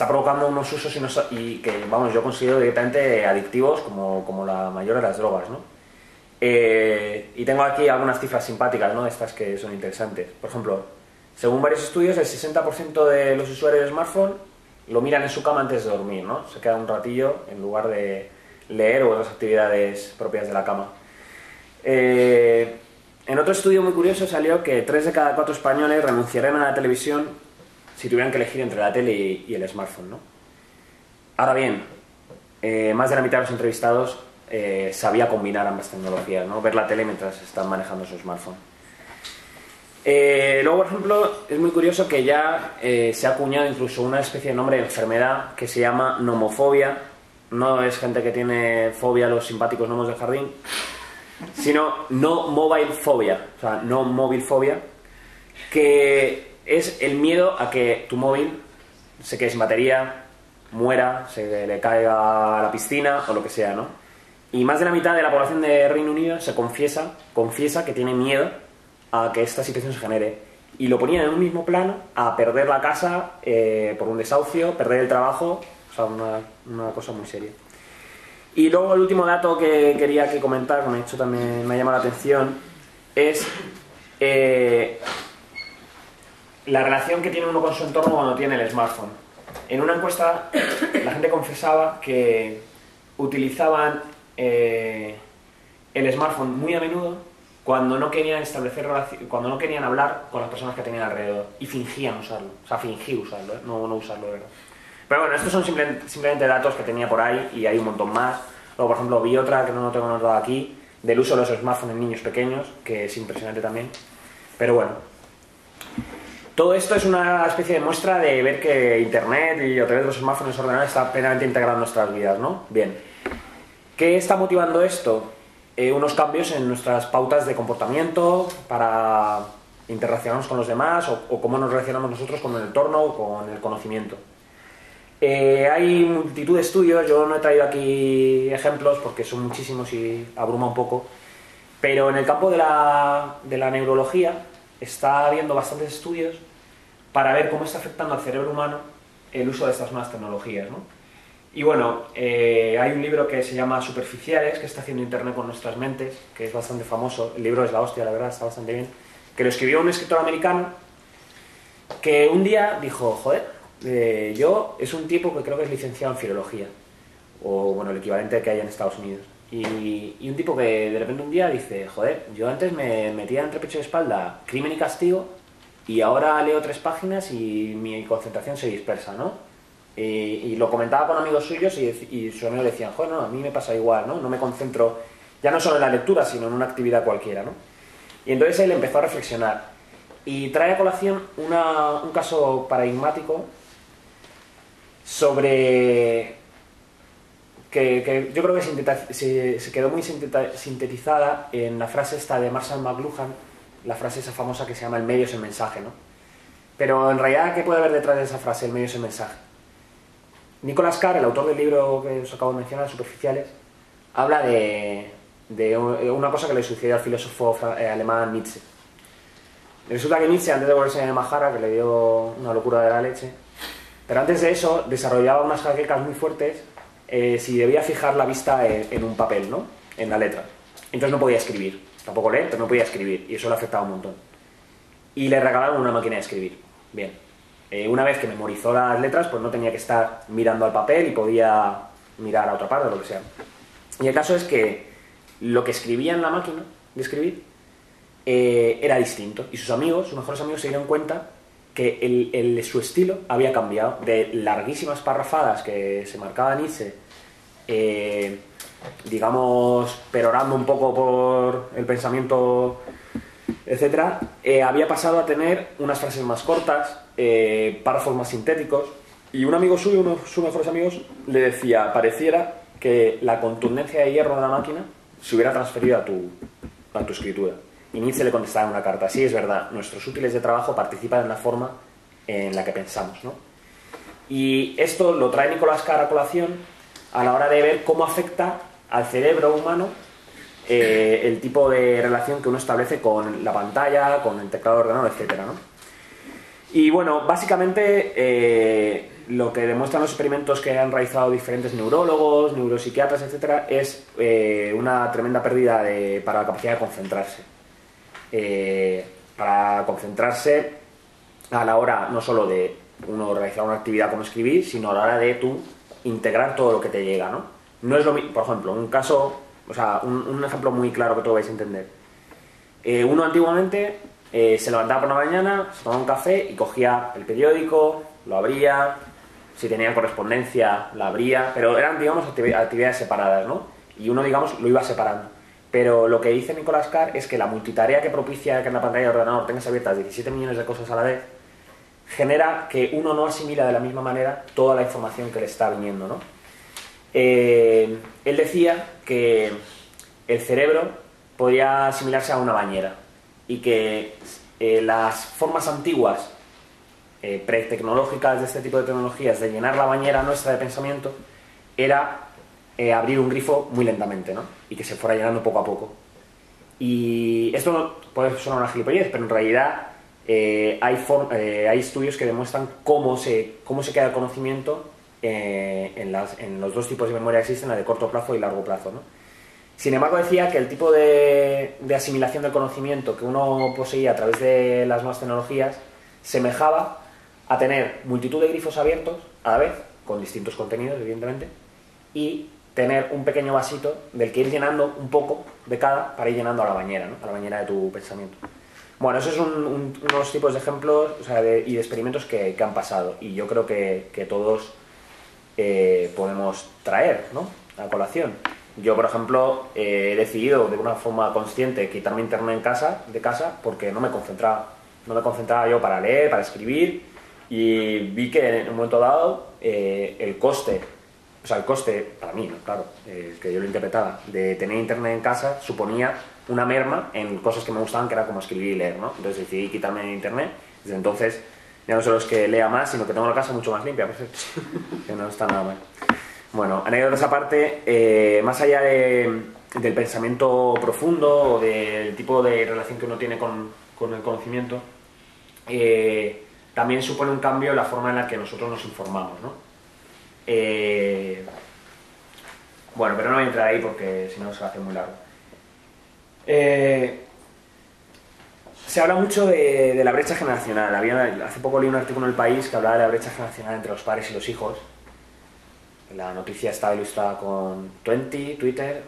provocando unos usos y que, vamos, yo considero directamente adictivos como la mayor de las drogas, ¿no? Y tengo aquí algunas cifras simpáticas, ¿no? Estas que son interesantes. Por ejemplo, según varios estudios, el 60% de los usuarios de smartphone lo miran en su cama antes de dormir, ¿no? Se queda un ratillo en lugar de leer o otras actividades propias de la cama. En otro estudio muy curioso salió que 3 de cada 4 españoles renunciarían a la televisión si tuvieran que elegir entre la tele y el smartphone, ¿no? Ahora bien, más de la mitad de los entrevistados sabía combinar ambas tecnologías, ¿no? Ver la tele mientras están manejando su smartphone. Luego, por ejemplo, es muy curioso que ya se ha acuñado incluso una especie de nombre de enfermedad que se llama nomofobia. No es gente que tiene fobia a los simpáticos gnomos del jardín, sino no mobile phobia, o sea, no móvil fobia, que es el miedo a que tu móvil se quede sin batería, muera, se le caiga a la piscina o lo que sea, ¿no? Y más de la mitad de la población de Reino Unido se confiesa que tiene miedo a que esta situación se genere. Y lo ponían en un mismo plano a perder la casa por un desahucio, perder el trabajo, o sea, una cosa muy seria. Y luego el último dato que quería comentar, que me ha llamado la atención, es la relación que tiene uno con su entorno cuando tiene el smartphone. En una encuesta la gente confesaba que utilizaban el smartphone muy a menudo cuando no querían cuando no querían hablar con las personas que tenían alrededor, y fingían usarlo, o sea, fingir usarlo, no usarlo de verdad. Pero bueno, estos son simplemente datos que tenía por ahí, y hay un montón más. Luego, por ejemplo, vi otra que no tengo anotado aquí, del uso de los smartphones en niños pequeños, que es impresionante también. Pero bueno, todo esto es una especie de muestra de ver que Internet y a través de los smartphones ordenadores está plenamente integrado en nuestras vidas, ¿no? Bien. ¿Qué está motivando esto? Unos cambios en nuestras pautas de comportamiento para interrelacionamos con los demás o cómo nos relacionamos nosotros con el entorno o con el conocimiento. Hay multitud de estudios, yo no he traído aquí ejemplos porque son muchísimos y abruma un poco, pero en el campo de la neurología está habiendo bastantes estudios para ver cómo está afectando al cerebro humano el uso de estas nuevas tecnologías, ¿no? Y bueno, hay un libro que se llama Superficiales, que está haciendo Internet con nuestras mentes, que es bastante famoso. El libro es la hostia, la verdad, está bastante bien. Que lo escribió un escritor americano que un día dijo, joder, es un tipo que creo que es licenciado en filología, o bueno, el equivalente que hay en Estados Unidos. Y un tipo que de repente un día dice, joder, yo antes me metía entre pecho y espalda Crimen y Castigo y ahora leo 3 páginas y mi concentración se dispersa, ¿no? Y lo comentaba con amigos suyos y sus amigos decían, joder, no, a mí me pasa igual, ¿no? No me concentro ya no solo en la lectura, sino en una actividad cualquiera, ¿no? Y entonces él empezó a reflexionar y trae a colación un caso paradigmático sobre que yo creo que se quedó muy sintetizada en la frase esta de Marshall McLuhan, la frase esa famosa que se llama el medio es el mensaje, ¿no? Pero en realidad, ¿qué puede haber detrás de esa frase, el medio es el mensaje? Nicholas Carr, el autor del libro que os acabo de mencionar, Superficiales, habla de una cosa que le sucedió al filósofo alemán Nietzsche. Resulta que Nietzsche, antes de volverse de Mahara, que le dio una locura de la leche, pero antes de eso desarrollaba unas jaquecas muy fuertes si debía fijar la vista en un papel, ¿no? En la letra. Entonces no podía escribir, tampoco leer, pero no podía escribir, y eso le afectaba un montón. Y le regalaron una máquina de escribir. Bien. Una vez que memorizó las letras, pues no tenía que estar mirando al papel y podía mirar a otra parte o lo que sea. Y el caso es que lo que escribía en la máquina de escribir era distinto. Y sus mejores amigos se dieron cuenta que su estilo había cambiado de larguísimas parrafadas que se marcaba Nietzsche, digamos, perorando un poco por el pensamiento, etcétera, había pasado a tener unas frases más cortas, párrafos más sintéticos, y un amigo suyo, uno de sus mejores amigos, le decía, pareciera que la contundencia de hierro de la máquina se hubiera transferido a tu escritura. Y Nietzsche le contestaba en una carta, sí, es verdad, nuestros útiles de trabajo participan en la forma en la que pensamos, ¿no? Y esto lo trae Nicholas Carr a colación a la hora de ver cómo afecta al cerebro humano el tipo de relación que uno establece con la pantalla, con el teclado de ordenador, etcétera, ¿no? Y bueno, básicamente lo que demuestran los experimentos que han realizado diferentes neurólogos, neuropsiquiatras, etcétera, es una tremenda pérdida para la capacidad de concentrarse. Para concentrarse a la hora no solo de uno realizar una actividad como escribir, sino a la hora de tú integrar todo lo que te llega, ¿no? No es lo mismo, por ejemplo, un ejemplo muy claro que tú vais a entender. Uno antiguamente se levantaba por la mañana, se tomaba un café y cogía el periódico, lo abría, si tenía correspondencia la abría, pero eran, digamos, actividades separadas, ¿no? Y uno, digamos, lo iba separando. Pero lo que dice Nicholas Carr es que la multitarea que propicia que en la pantalla del ordenador tengas abiertas 17 millones de cosas a la vez genera que uno no asimila de la misma manera toda la información que le está viniendo, ¿no? Él decía que el cerebro podía asimilarse a una bañera y que las formas antiguas pre-tecnológicas de este tipo de tecnologías de llenar la bañera nuestra de pensamiento era abrir un grifo muy lentamente, ¿no? Y que se fuera llenando poco a poco. Y esto puede sonar una gilipollez, pero en realidad hay estudios que demuestran cómo se queda el conocimiento en los dos tipos de memoria que existen, la de corto plazo y largo plazo, ¿no? Sin embargo, decía que el tipo de asimilación del conocimiento que uno poseía a través de las nuevas tecnologías semejaba a tener multitud de grifos abiertos a la vez, con distintos contenidos, evidentemente, y tener un pequeño vasito del que ir llenando un poco de cada para ir llenando a la bañera, ¿no? A la bañera de tu pensamiento. Bueno, esos son unos tipos de ejemplos, o sea, y de experimentos que han pasado, y yo creo que todos podemos traer, ¿no?, a colación. Yo, por ejemplo, he decidido de una forma consciente quitarme internet de casa porque no me concentraba. No me concentraba yo para leer, para escribir, y vi que en un momento dado el coste, o o sea, el coste, para mí, ¿no? Claro, que yo lo interpretaba, de tener internet en casa suponía una merma en cosas que me gustaban, que era como escribir y leer, ¿no? Entonces decidí quitarme el internet. Desde entonces ya no solo es que lea más, sino que tengo la casa mucho más limpia, perfecto. Que no está nada mal. Bueno, anécdotas aparte, más allá del pensamiento profundo o del tipo de relación que uno tiene con el conocimiento, también supone un cambio en la forma en la que nosotros nos informamos, ¿no? Bueno, pero no voy a entrar ahí porque si no se va a hacer muy largo. Se habla mucho de la brecha generacional. Hace poco leí un artículo en El País que hablaba de la brecha generacional entre los padres y los hijos. La noticia estaba ilustrada con Twitter,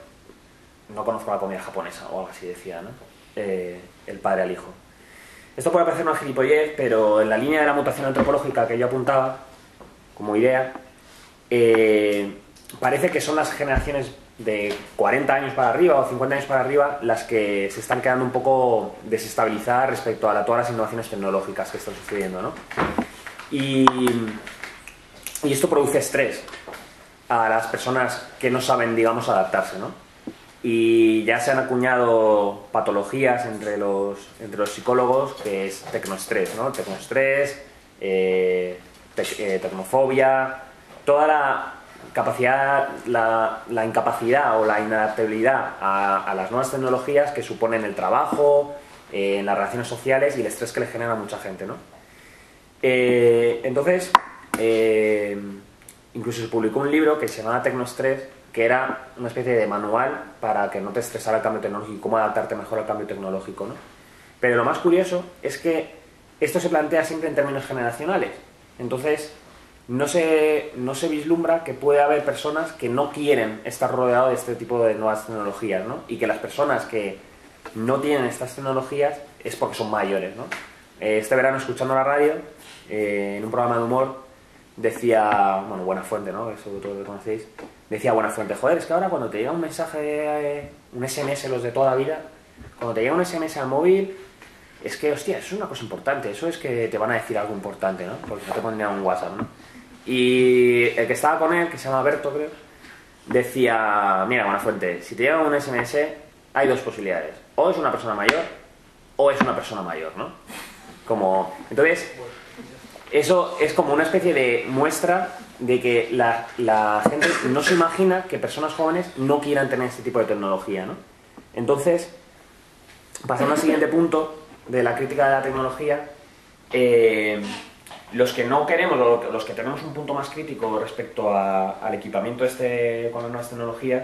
no conozco la comida japonesa o algo así decía, ¿no? El padre al hijo. Esto puede parecer una gilipollez, pero en la línea de la mutación antropológica que yo apuntaba como idea, parece que son las generaciones de 40 años para arriba o 50 años para arriba las que se están quedando un poco desestabilizadas respecto a todas las innovaciones tecnológicas que están sucediendo, ¿no? Y esto produce estrés a las personas que no saben, digamos, adaptarse, ¿no? Y ya se han acuñado patologías entre los psicólogos, que es tecnoestrés, ¿no? Tecnoestrés, tecnofobia, toda la capacidad, la incapacidad o la inadaptabilidad a las nuevas tecnologías que suponen el trabajo, en las relaciones sociales y el estrés que le genera a mucha gente, ¿no? Entonces, incluso se publicó un libro que se llamaba Tecnoestrés, que era una especie de manual para que no te estresara el cambio tecnológico y cómo adaptarte mejor al cambio tecnológico, ¿no? Pero lo más curioso es que esto se plantea siempre en términos generacionales. Entonces, no se vislumbra que puede haber personas que no quieren estar rodeados de este tipo de nuevas tecnologías, ¿no? Y que las personas que no tienen estas tecnologías es porque son mayores, ¿no? Este verano, escuchando la radio, en un programa de humor, decía, bueno, Buenafuente, ¿no? Eso todo lo conocéis. Decía Buenafuente, joder, es que ahora cuando te llega un mensaje, un SMS, los de toda la vida, cuando te llega un SMS al móvil, es que, hostia, eso es una cosa importante, eso es que te van a decir algo importante, ¿no? Porque no te pondrían un WhatsApp, ¿no? Y el que estaba con él, que se llama Berto, creo, decía, mira, Buenafuente, si te llega un SMS, hay dos posibilidades. O es una persona mayor, o es una persona mayor, ¿no? Como, entonces, eso es como una especie de muestra de que la gente no se imagina que personas jóvenes no quieran tener este tipo de tecnología, ¿no? Entonces, pasando al siguiente punto de la crítica de la tecnología, los que no queremos, los que tenemos un punto más crítico respecto al equipamiento con las nuevas tecnologías,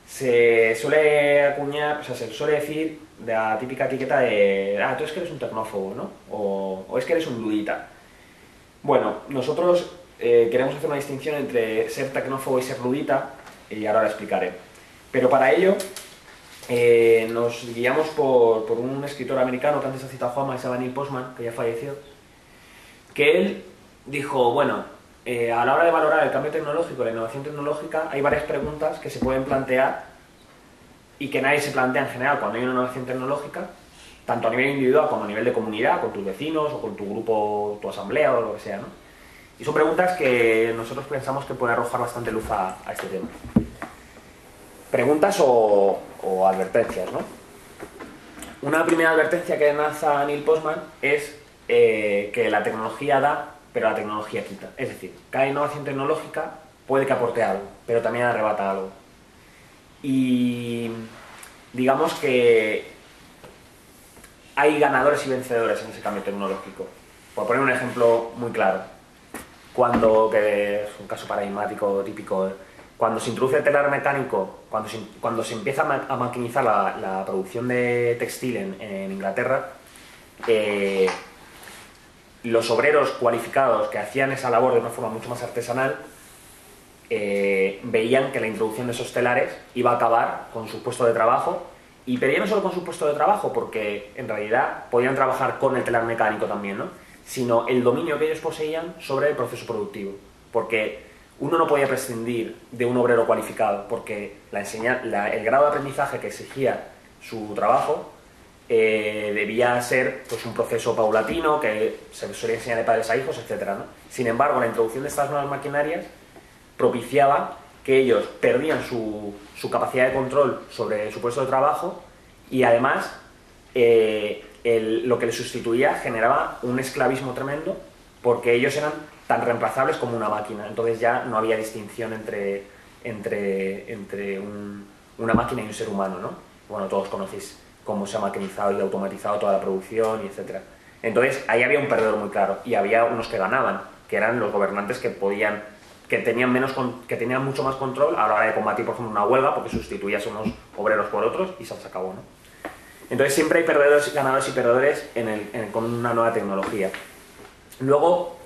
se suele acuñar, o sea, se suele decir de la típica etiqueta de tú es que eres un tecnófobo, ¿no? O es que eres un ludita. Bueno, nosotros queremos hacer una distinción entre ser tecnófobo y ser ludita, y ahora lo explicaré. Pero para ello nos guiamos por un escritor americano que antes ha citado Juanma, que se llama Neil Postman, que ya falleció, que él dijo, bueno, a la hora de valorar el cambio tecnológico, la innovación tecnológica, hay varias preguntas que se pueden plantear y que nadie se plantea en general cuando hay una innovación tecnológica, tanto a nivel individual como a nivel de comunidad, con tus vecinos o con tu grupo, tu asamblea o lo que sea, ¿no? Y son preguntas que nosotros pensamos que pueden arrojar bastante luz a este tema. Preguntas o advertencias, ¿no? Una primera advertencia que lanza Neil Postman es que la tecnología da, pero la tecnología quita. Es decir, cada innovación tecnológica puede que aporte algo, pero también arrebata algo. Y digamos que hay ganadores y vencedores en ese cambio tecnológico. Por poner un ejemplo muy claro, que es un caso paradigmático típico, cuando se introduce el telar mecánico, cuando se empieza a maquinizar la producción de textil en Inglaterra, los obreros cualificados que hacían esa labor de una forma mucho más artesanal veían que la introducción de esos telares iba a acabar con su puesto de trabajo, pero ya no solo con su puesto de trabajo, porque en realidad podían trabajar con el telar mecánico también, ¿no? Sino el dominio que ellos poseían sobre el proceso productivo, porque uno no podía prescindir de un obrero cualificado, porque el grado de aprendizaje que exigía su trabajo debía ser pues, un proceso paulatino que se suele enseñar de padres a hijos, etc., ¿no? Sin embargo, la introducción de estas nuevas maquinarias propiciaba que ellos perdían su capacidad de control sobre su puesto de trabajo y además lo que les sustituía generaba un esclavismo tremendo porque ellos eran tan reemplazables como una máquina. Entonces ya no había distinción entre una máquina y un ser humano, ¿no? Bueno, todos conocéis cómo se ha maquinizado y automatizado toda la producción, y etcétera. Entonces ahí había un perdedor muy claro y había unos que ganaban, que eran los gobernantes que tenían mucho más control a la hora de combatir, por ejemplo, una huelga, porque sustituías unos obreros por otros y se acabó, ¿no? Entonces siempre hay perdedores, ganadores y perdedores con una nueva tecnología. Luego,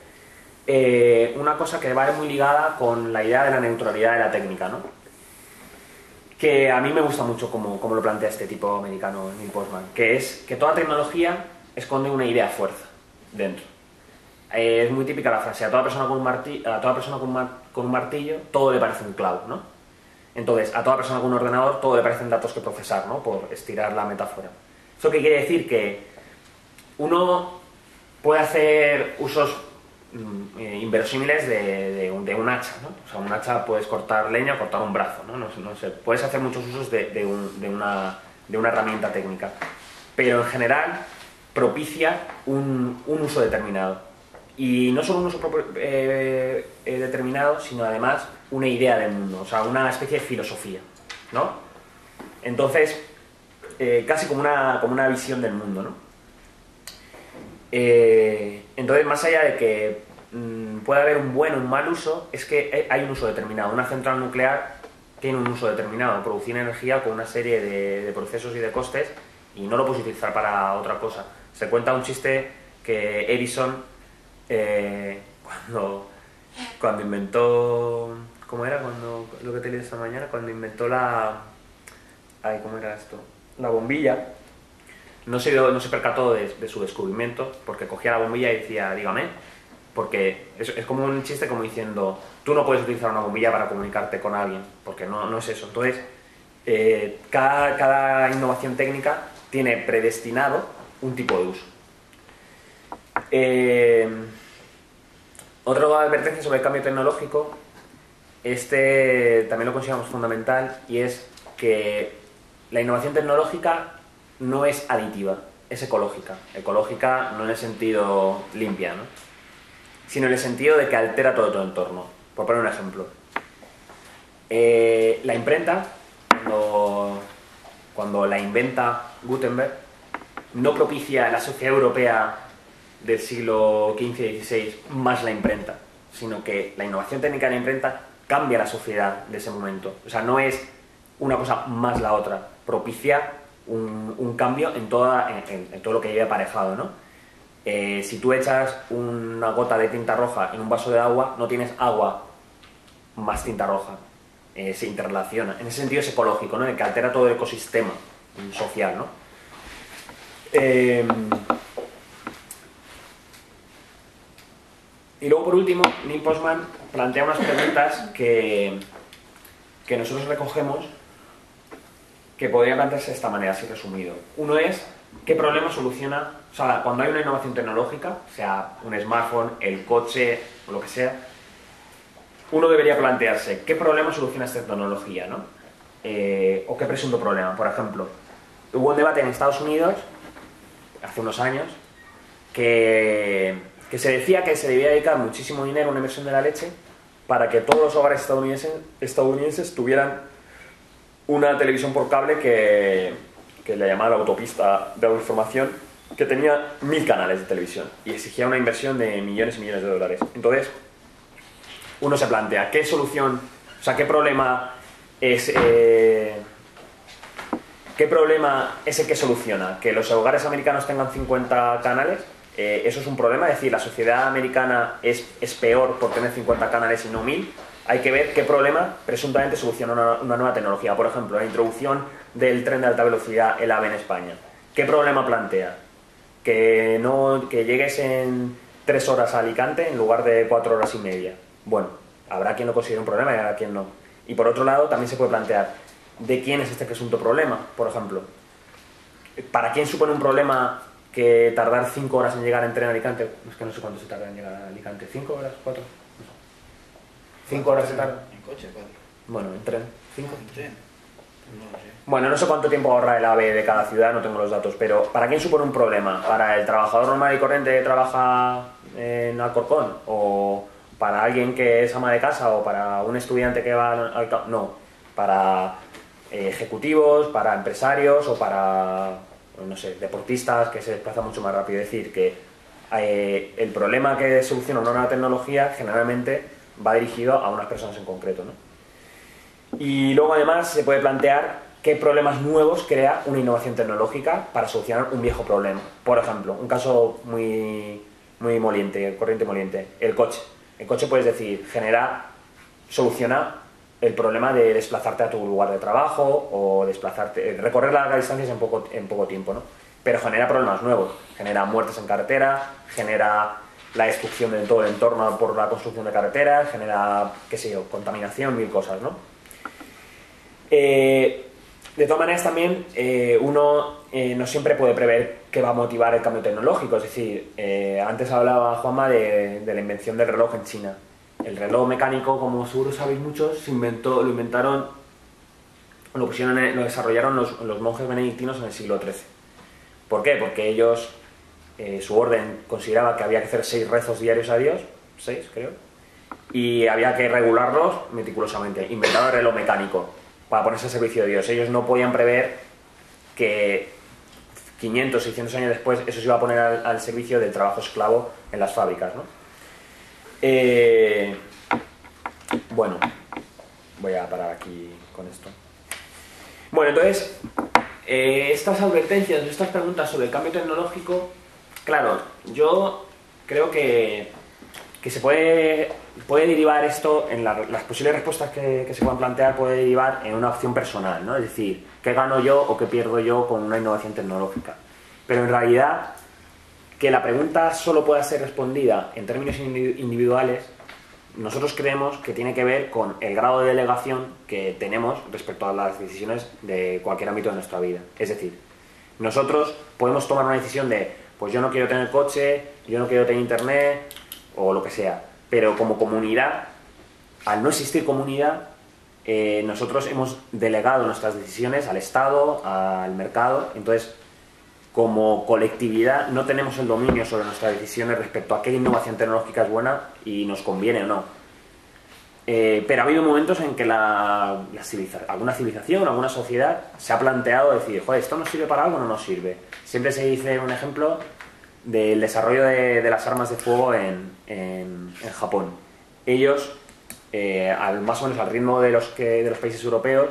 una cosa que va muy ligada con la idea de la neutralidad de la técnica, ¿no? Que a mí me gusta mucho como lo plantea este tipo americano, Neil Postman, que es que toda tecnología esconde una idea fuerza dentro. Es muy típica la frase, a toda persona con un martillo todo le parece un clavo, ¿no? Entonces, a toda persona con un ordenador todo le parecen datos que procesar, ¿no? Por estirar la metáfora. ¿Eso qué quiere decir? Que uno puede hacer usos inverosímiles de un hacha, ¿no? O sea, un hacha puedes cortar leña o cortar un brazo, ¿no? No sé, puedes hacer muchos usos de una herramienta técnica, pero en general propicia un uso determinado. Y no solo un uso determinado, sino además una idea del mundo, o sea, una especie de filosofía, ¿no? Entonces, casi como una visión del mundo, ¿no? Entonces, más allá de que puede haber un buen o un mal uso, es que hay un uso determinado. Una central nuclear tiene un uso determinado, producir energía con una serie de procesos y de costes, y no lo puedes utilizar para otra cosa. Se cuenta un chiste que Edison, cuando inventó... ¿Cómo era? Lo que te leí esta mañana, cuando inventó ¿cómo era esto? La bombilla, no se percató de su descubrimiento, porque cogía la bombilla y decía, dígame, porque es como un chiste como diciendo, tú no puedes utilizar una bombilla para comunicarte con alguien, porque no es eso. Entonces, cada innovación técnica tiene predestinado un tipo de uso. Otra advertencia sobre el cambio tecnológico, también lo consideramos fundamental, y es que la innovación tecnológica no es aditiva, es ecológica. Ecológica no en el sentido limpia, ¿no? Sino en el sentido de que altera todo tu entorno. Por poner un ejemplo. La imprenta, cuando la inventa Gutenberg, no propicia la sociedad europea del siglo XV y XVI más la imprenta, sino que la innovación técnica de la imprenta cambia la sociedad de ese momento. O sea, no es una cosa más la otra, propicia un cambio en todo lo que lleve aparejado, ¿no? Si tú echas una gota de tinta roja en un vaso de agua, no tienes agua más tinta roja, se interrelaciona. En ese sentido es ecológico, ¿no? De que altera todo el ecosistema social, ¿no? Y luego, por último, Neil Postman plantea unas preguntas que nosotros recogemos, que podría plantearse de esta manera, así resumido. Uno es, ¿qué problema soluciona? O sea, cuando hay una innovación tecnológica, sea un smartphone, el coche, o lo que sea, uno debería plantearse, ¿qué problema soluciona esta tecnología, ¿no? O qué presunto problema. Por ejemplo, hubo un debate en Estados Unidos, hace unos años, que se decía que se debía dedicar muchísimo dinero a una inversión de la leche para que todos los hogares estadounidenses tuvieran una televisión por cable que le llamaban la autopista de la información, que tenía 1000 canales de televisión y exigía una inversión de millones y millones de dólares. Entonces, uno se plantea, ¿qué solución, o sea, qué problema es el que soluciona? ¿Que los hogares americanos tengan 50 canales? ¿Eso es un problema? Es decir, ¿la sociedad americana es peor por tener 50 canales y no 1000? Hay que ver qué problema presuntamente soluciona una nueva tecnología. Por ejemplo, la introducción del tren de alta velocidad, el AVE en España. ¿Qué problema plantea? Que llegues en 3 horas a Alicante en lugar de 4 horas y media. Bueno, habrá quien lo considere un problema y habrá quien no. Y por otro lado, también se puede plantear, ¿de quién es este presunto problema? Por ejemplo, ¿para quién supone un problema que tardar 5 horas en llegar en tren a Alicante? Es que no sé cuánto se tarda en llegar a Alicante. ¿5 horas? ¿4? No sé. 5 horas de tarde. En coche, 4. Bueno, en tren. 5. En tren. No lo sé. Bueno, no sé cuánto tiempo ahorra el AVE de cada ciudad, no tengo los datos, pero ¿para quién supone un problema? ¿Para el trabajador normal y corriente que trabaja en Alcorcón? ¿O para alguien que es ama de casa? ¿O para un estudiante que va al campo? No, para ejecutivos, para empresarios o para, no sé, deportistas que se desplazan mucho más rápido. Es decir, que el problema que soluciona una nueva tecnología generalmente va dirigido a unas personas en concreto, ¿no? Y luego además se puede plantear qué problemas nuevos crea una innovación tecnológica para solucionar un viejo problema. Por ejemplo, un caso muy moliente, corriente moliente, el coche. El coche, puedes decir, soluciona el problema de desplazarte a tu lugar de trabajo o recorrer largas distancias en poco tiempo, ¿no? Pero genera problemas nuevos, genera muertes en carretera, genera la destrucción de todo el entorno por la construcción de carreteras, genera, qué sé yo, contaminación, mil cosas, ¿no? De todas maneras también uno no siempre puede prever qué va a motivar el cambio tecnológico. Es decir, antes hablaba Juanma de la invención del reloj en China. El reloj mecánico, como seguro sabéis muchos, lo desarrollaron los monjes benedictinos en el siglo XIII. ¿Por qué? Porque ellos, su orden consideraba que había que hacer 6 rezos diarios a Dios, 6 creo, y había que regularlos meticulosamente. Inventaron el reloj mecánico para ponerse al servicio de Dios. Ellos no podían prever que 500, 600 años después eso se iba a poner al servicio del trabajo esclavo en las fábricas, ¿no? Bueno, voy a parar aquí con esto. Bueno, entonces, estas advertencias, estas preguntas sobre el cambio tecnológico, claro, yo creo que se puede derivar esto, en las posibles respuestas que se puedan plantear, puede derivar en una opción personal, ¿no? Es decir, ¿qué gano yo o qué pierdo yo con una innovación tecnológica? Pero en realidad, que la pregunta solo pueda ser respondida en términos individuales, nosotros creemos que tiene que ver con el grado de delegación que tenemos respecto a las decisiones de cualquier ámbito de nuestra vida. Es decir, nosotros podemos tomar una decisión de, pues yo no quiero tener coche, yo no quiero tener internet, o lo que sea, pero como comunidad, al no existir comunidad, nosotros hemos delegado nuestras decisiones al Estado, al mercado. Entonces, como colectividad no tenemos el dominio sobre nuestras decisiones respecto a qué innovación tecnológica es buena y nos conviene o no. Pero ha habido momentos en que alguna civilización, alguna sociedad se ha planteado decir, joder, ¿esto nos sirve para algo o no nos sirve? Siempre se dice un ejemplo del desarrollo de las armas de fuego en Japón. Ellos, más o menos al ritmo de los países europeos,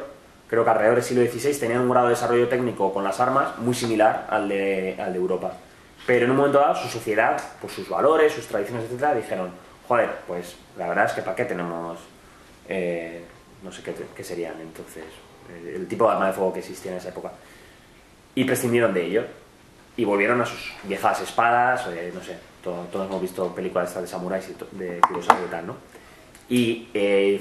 creo que alrededor del siglo XVI tenían un grado de desarrollo técnico con las armas muy similar al de Europa. Pero en un momento dado, su sociedad, por sus valores, sus tradiciones, etcétera, dijeron, joder, pues la verdad es que ¿para qué tenemos, no sé qué serían entonces, el tipo de arma de fuego que existía en esa época? Y prescindieron de ello. Y volvieron a sus viejas espadas, no sé, todos hemos visto películas estas de samuráis y de Kurosawa y tal, ¿no? Y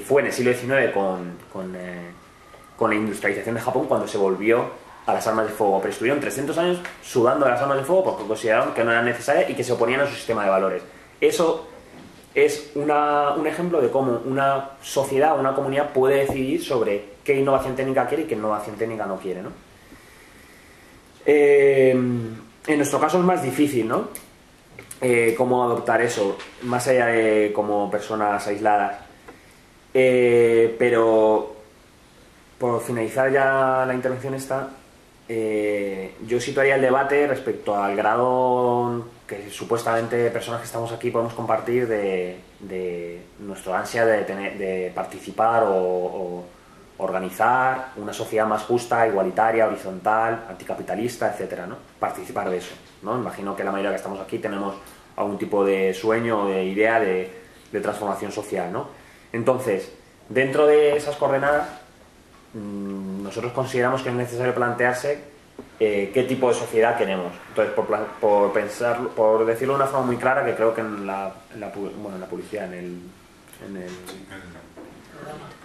fue en el siglo XIX con la industrialización de Japón cuando se volvió a las armas de fuego. Pero estuvieron 300 años sudando de las armas de fuego porque consideraron que no eran necesarias y que se oponían a su sistema de valores. Eso es un ejemplo de cómo una sociedad, una comunidad puede decidir sobre qué innovación técnica quiere y qué innovación técnica no quiere, ¿no? En nuestro caso es más difícil, ¿no? Cómo adoptar eso, más allá de como personas aisladas. Pero por finalizar ya la intervención esta, yo situaría el debate respecto al grado que supuestamente personas que estamos aquí podemos compartir de nuestra ansia de participar o organizar una sociedad más justa, igualitaria, horizontal, anticapitalista, etcétera, ¿no? Participar de eso, ¿no? Imagino que la mayoría que estamos aquí tenemos algún tipo de sueño o de idea de transformación social, ¿no? Entonces, dentro de esas coordenadas, nosotros consideramos que es necesario plantearse qué tipo de sociedad queremos. Entonces, por decirlo de una forma muy clara, que creo que en la publicidad, en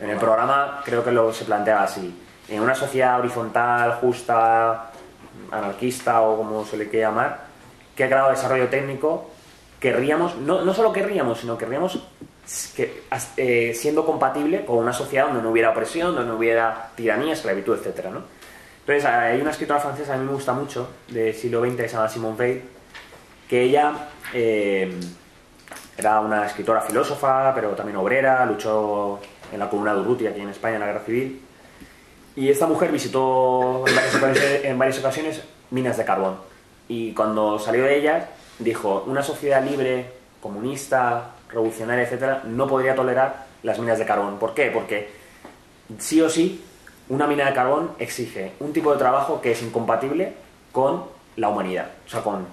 el programa creo que se plantea así: en una sociedad horizontal, justa, anarquista o como se le quiera llamar, ¿qué grado de desarrollo técnico querríamos? No solo querríamos, sino querríamos siendo compatible con una sociedad donde no hubiera opresión, donde no hubiera tiranía, esclavitud, etc., ¿no? Entonces, hay una escritora francesa, a mí me gusta mucho, del siglo XX, que se llama Simone Weil, que ella era una escritora filósofa, pero también obrera, luchó en la Comuna de Urrutia, aquí en España, en la Guerra Civil. Y esta mujer visitó en varias ocasiones minas de carbón. Y cuando salió de ellas, dijo, una sociedad libre, comunista, revolucionaria, etcétera, no podría tolerar las minas de carbón. ¿Por qué? Porque sí o sí, una mina de carbón exige un tipo de trabajo que es incompatible con la humanidad, o sea, con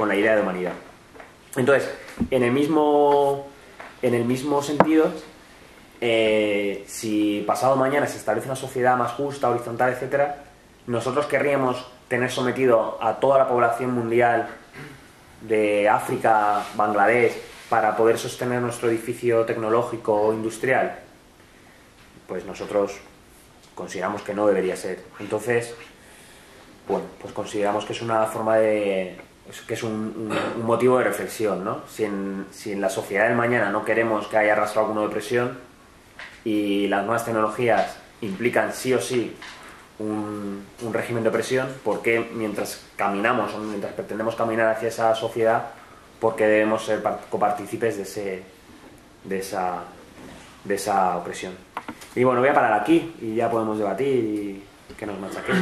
la idea de humanidad. Entonces, en el mismo sentido, si pasado mañana se establece una sociedad más justa, horizontal, etcétera, nosotros querríamos tener sometido a toda la población mundial de África, Bangladesh, para poder sostener nuestro edificio tecnológico o industrial. Pues nosotros consideramos que no debería ser. Entonces, bueno, pues consideramos que es una forma que es un motivo de reflexión, ¿no? Si en la sociedad del mañana no queremos que haya rastro alguno de opresión y las nuevas tecnologías implican sí o sí un régimen de opresión, ¿por qué mientras caminamos o mientras pretendemos caminar hacia esa sociedad, por qué debemos ser copartícipes de esa opresión? Y bueno, voy a parar aquí y ya podemos debatir y que nos machaquéis.